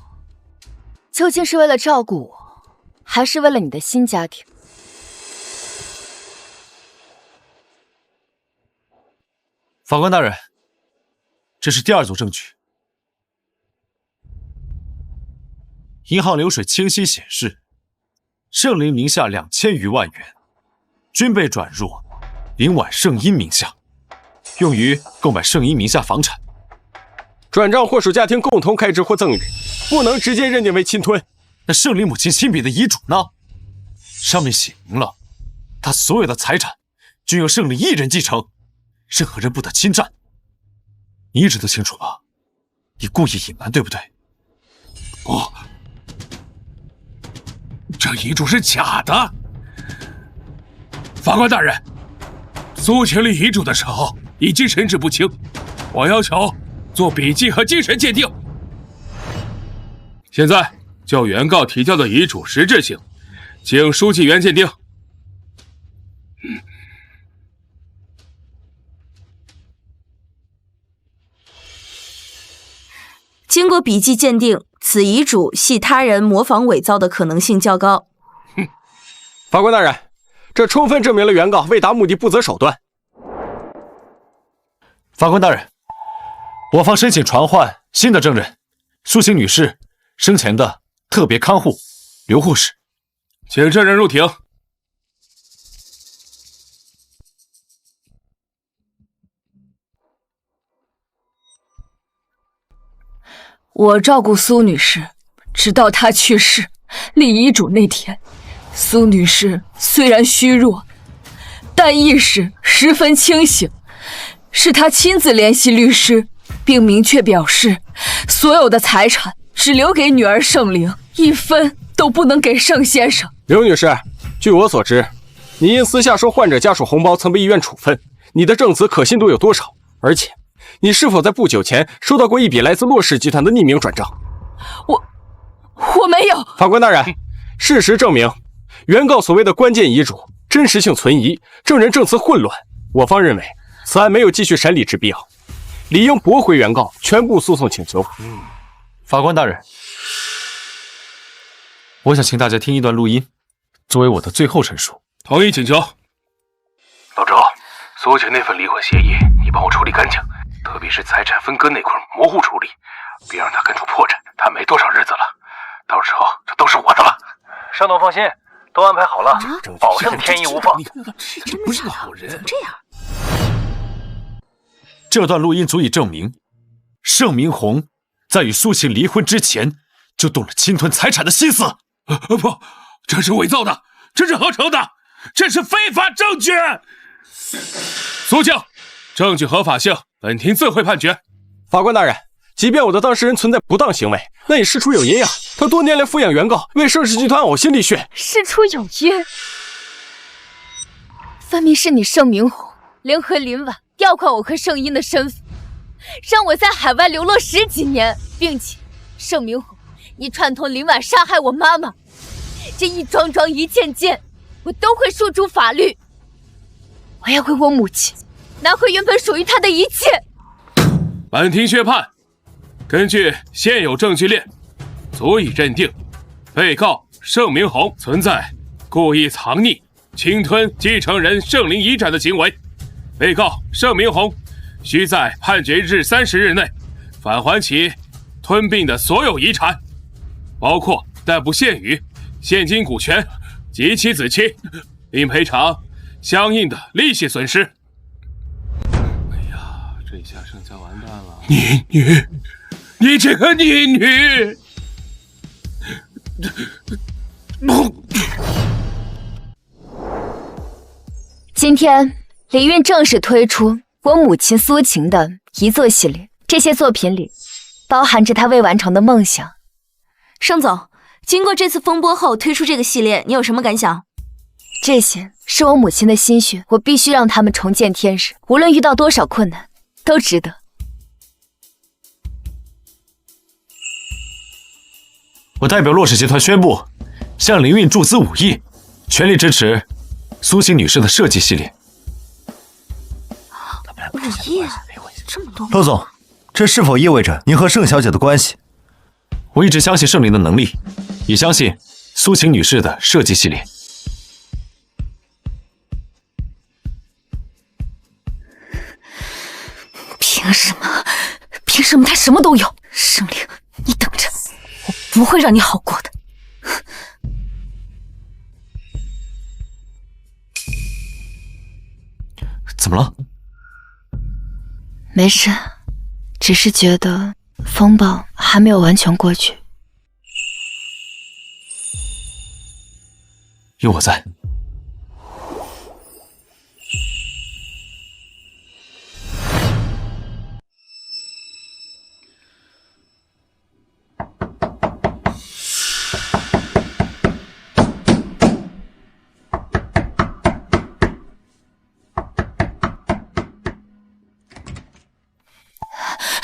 究竟是为了照顾我，还是为了你的新家庭？法官大人，这是第2组证据。银行流水清晰显示，圣灵名下2000余万元，均被转入林婉圣婴名下，用于购买圣婴名下房产。转账或属家庭共同开支或赠与，不能直接认定为侵吞。那圣灵母亲亲笔的遗嘱呢？上面写明了，她所有的财产均由圣灵一人继承，任何人不得侵占。你一直都清楚吧？你故意隐瞒，对不对？不，这遗嘱是假的。法官大人，苏晴立遗嘱的时候已经神志不清，我要求做笔迹和精神鉴定。现在就原告提交的遗嘱实质性，请书记员鉴定。经过笔迹鉴定，此遗嘱系他人模仿伪造的可能性较高。法官大人，这充分证明了原告为达目的不择手段。法官大人，我方申请传唤新的证人，苏醒女士生前的特别看护刘护士，请证人入庭。我照顾苏女士，直到她去世立遗嘱那天。苏女士虽然虚弱，但意识十分清醒。是她亲自联系律师，并明确表示，所有的财产只留给女儿圣灵，1分都不能给盛先生。刘女士，据我所知，你因私下收患者家属红包曾被医院处分，你的证词可信度有多少？而且，你是否在不久前收到过一笔来自骆氏集团的匿名转账？我没有。法官大人，事实证明，原告所谓的关键遗嘱真实性存疑，证人证词混乱。我方认为，此案没有继续审理之必要，理应驳回原告全部诉讼请求。法官大人，我想请大家听一段录音，作为我的最后陈述。同意请求。老周，苏晴那份离婚协议，你帮我处理干净，特别是财产分割那块模糊处理，别让他看出破绽。他没多少日子了，到时候就都是我的了。尚总放心，都安排好了，保证天衣无缝。这不是个好人，怎么这样？这段录音足以证明，盛明红在与苏晴离婚之前就动了侵吞财产的心思。不，这是伪造的，这是合成的，这是非法证据。苏静，证据合法性，本庭自会判决。法官大人，即便我的当事人存在不当行为，那也事出有因呀。他多年来抚养原告，为盛世集团呕心沥血。事出有因，分明是你盛明红联合林婉调换我和盛英的身份，让我在海外流落10几年，并且盛明红，你串通林婉杀害我妈妈，这一桩桩一件件，我都会诉诸法律。我要为我母亲拿回原本属于她的一切。本庭宣判，根据现有证据链，足以认定被告盛明红存在故意藏匿、侵吞继承人盛林遗产的行为。被告盛明红需在判决日30日内返还其吞并的所有遗产，包括但不限于现金股权及其子妻，并赔偿相应的利息损失。这下盛家完蛋了！你这个逆女！今天李运正式推出我母亲苏晴的遗作系列，这些作品里包含着她未完成的梦想。盛总，经过这次风波后推出这个系列，你有什么感想？这些是我母亲的心血，我必须让他们重见天日，无论遇到多少困难，都值得。我代表骆氏集团宣布，向林运注资5亿，全力支持苏晴女士的设计系列。5亿，这么多！骆总，这是否意味着您和盛小姐的关系？我一直相信盛林的能力，也相信苏晴女士的设计系列。凭什么？凭什么他什么都有？盛林，你等着，我不会让你好过的。怎么了？没事，只是觉得风暴还没有完全过去。有我在。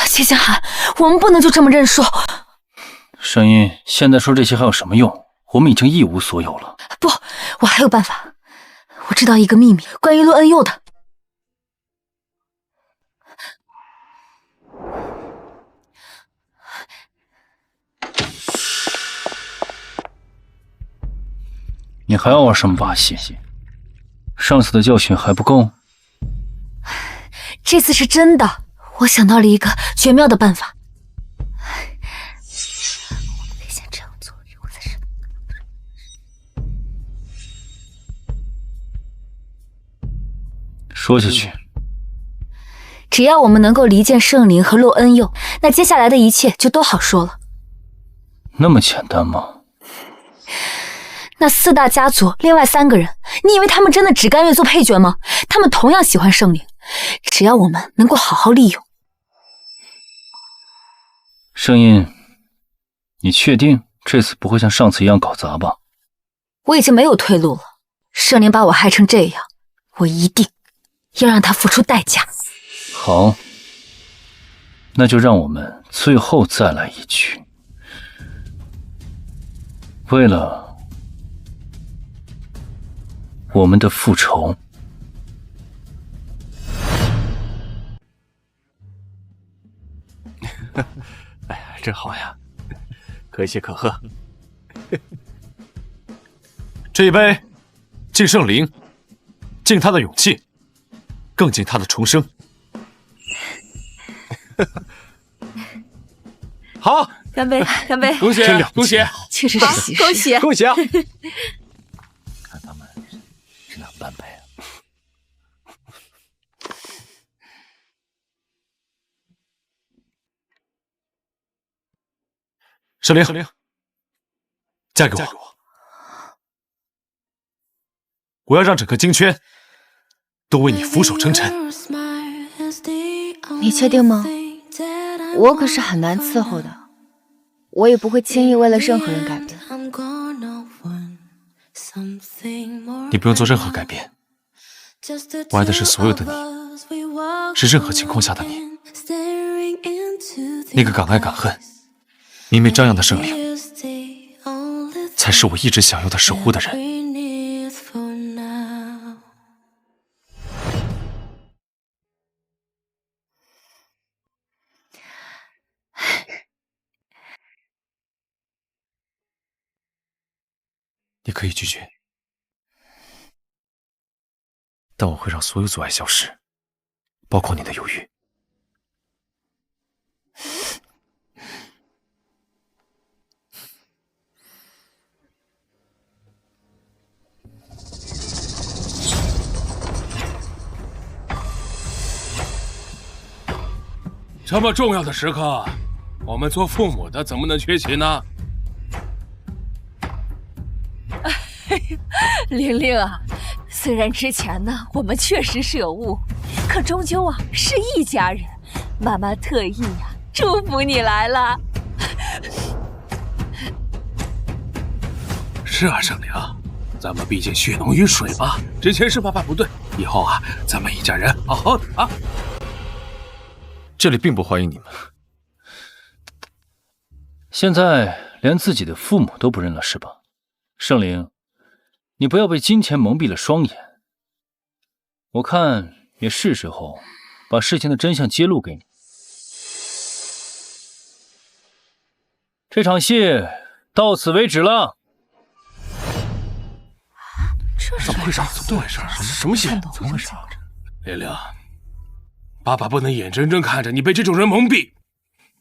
谢星寒，我们不能就这么认输。声音，现在说这些还有什么用？我们已经一无所有了。不，我还有办法。我知道一个秘密，关于陆恩佑的。你还要玩什么把戏？上次的教训还不够？这次是真的。我想到了一个绝妙的办法。我们可以先这样做，然后再是。说下去。只要我们能够离间盛林和洛恩佑，那接下来的一切就都好说了。那么简单吗？那4大家族另外3个人，你以为他们真的只甘愿做配角吗？他们同样喜欢盛林，只要我们能够好好利用。声音，你确定这次不会像上次一样搞砸吧？我已经没有退路了。盛林把我害成这样，我一定要让他付出代价。好，那就让我们最后再来一局。为了我们的复仇。哎呀，真好呀，可喜可贺。这一杯，敬盛林，敬他的勇气，更敬他的重生。好，干杯，干杯！恭喜，恭喜！确实是喜事，恭喜，恭喜啊！看他们是哪般配啊！圣灵，嫁给我！我要让整个京圈都为你俯首称臣。你确定吗？我可是很难伺候的，我也不会轻易为了任何人改变。你不用做任何改变，我爱的是所有的你，是任何情况下的你。那个敢爱敢恨、明媚张扬的圣灵，才是我一直想要的守护的人。你可以拒绝，但我会让所有阻碍消失，包括你的犹豫。这么重要的时刻，我们做父母的怎么能缺席呢？玲玲啊，虽然之前呢我们确实是有误，可终究啊是一家人。妈妈特意呀祝福你来了。是啊，圣灵，咱们毕竟血浓于水嘛。之前是爸爸不对，以后啊，咱们一家人好好的啊。这里并不欢迎你们。现在连自己的父母都不认了是吧？圣灵，你不要被金钱蒙蔽了双眼。我看也是时候把事情的真相揭露给你。这场戏到此为止了。这是怎么回事？怎么回事？什么戏？怎么回事？玲玲，爸爸不能眼睁睁看着你被这种人蒙蔽。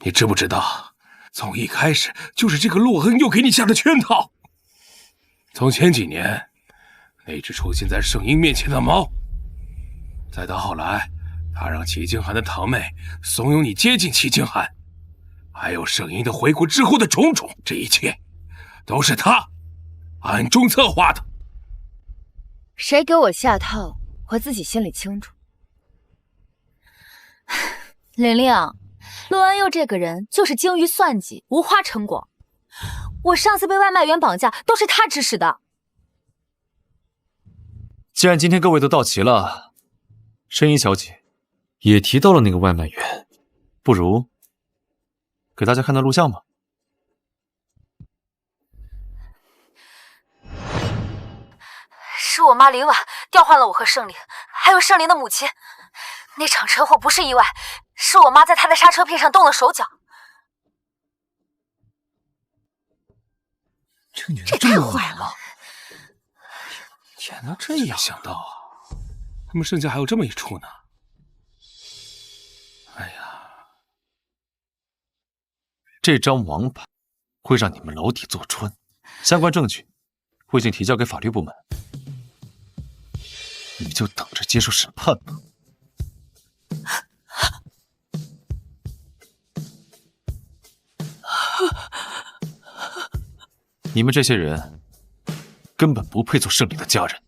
你知不知道，从一开始就是这个洛恩又给你下的圈套。从前几年，那只出现在圣婴面前的猫，再到后来，他让齐静涵的堂妹怂恿你接近齐静涵，还有圣婴的回国之后的种种，这一切都是他暗中策划的。谁给我下套，我自己心里清楚。玲玲，陆安佑这个人就是精于算计，无花成果。我上次被外卖员绑架，都是他指使的。既然今天各位都到齐了，申英小姐也提到了那个外卖员，不如给大家看段录像吧。是我妈林婉调换了我和圣灵，还有圣灵的母亲。那场车祸不是意外，是我妈在她的刹车片上动了手脚。这女人这么坏了！天哪，这样没想到啊，他们盛家还有这么一出呢。哎呀，这张王牌会让你们牢底坐穿，相关证据我已经提交给法律部门，你们就等着接受审判吧。你们这些人根本不配做圣灵的家人。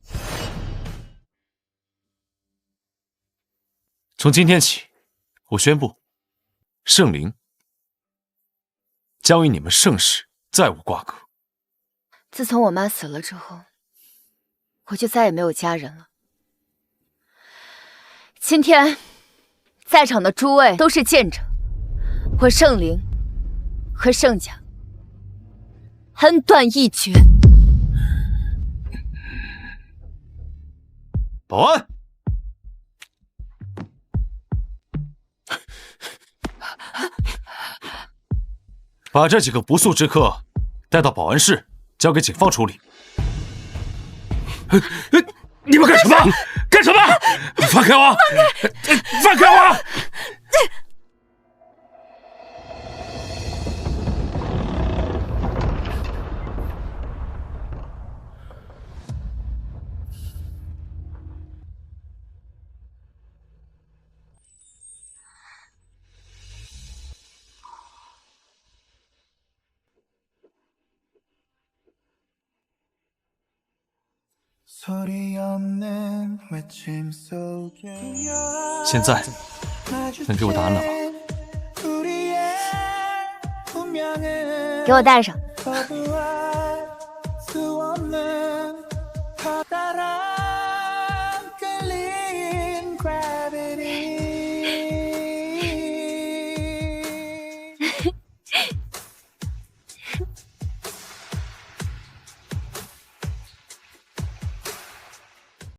从今天起，我宣布，圣灵将与你们盛世再无瓜葛。自从我妈死了之后，我就再也没有家人了。今天，在场的诸位都是见证，我圣灵和圣家恩断义绝。保安，把这几个不速之客带到保安室，交给警方处理。你们干什么？干什么？放开我！放开我！现在能给我答案了吗？给我戴上。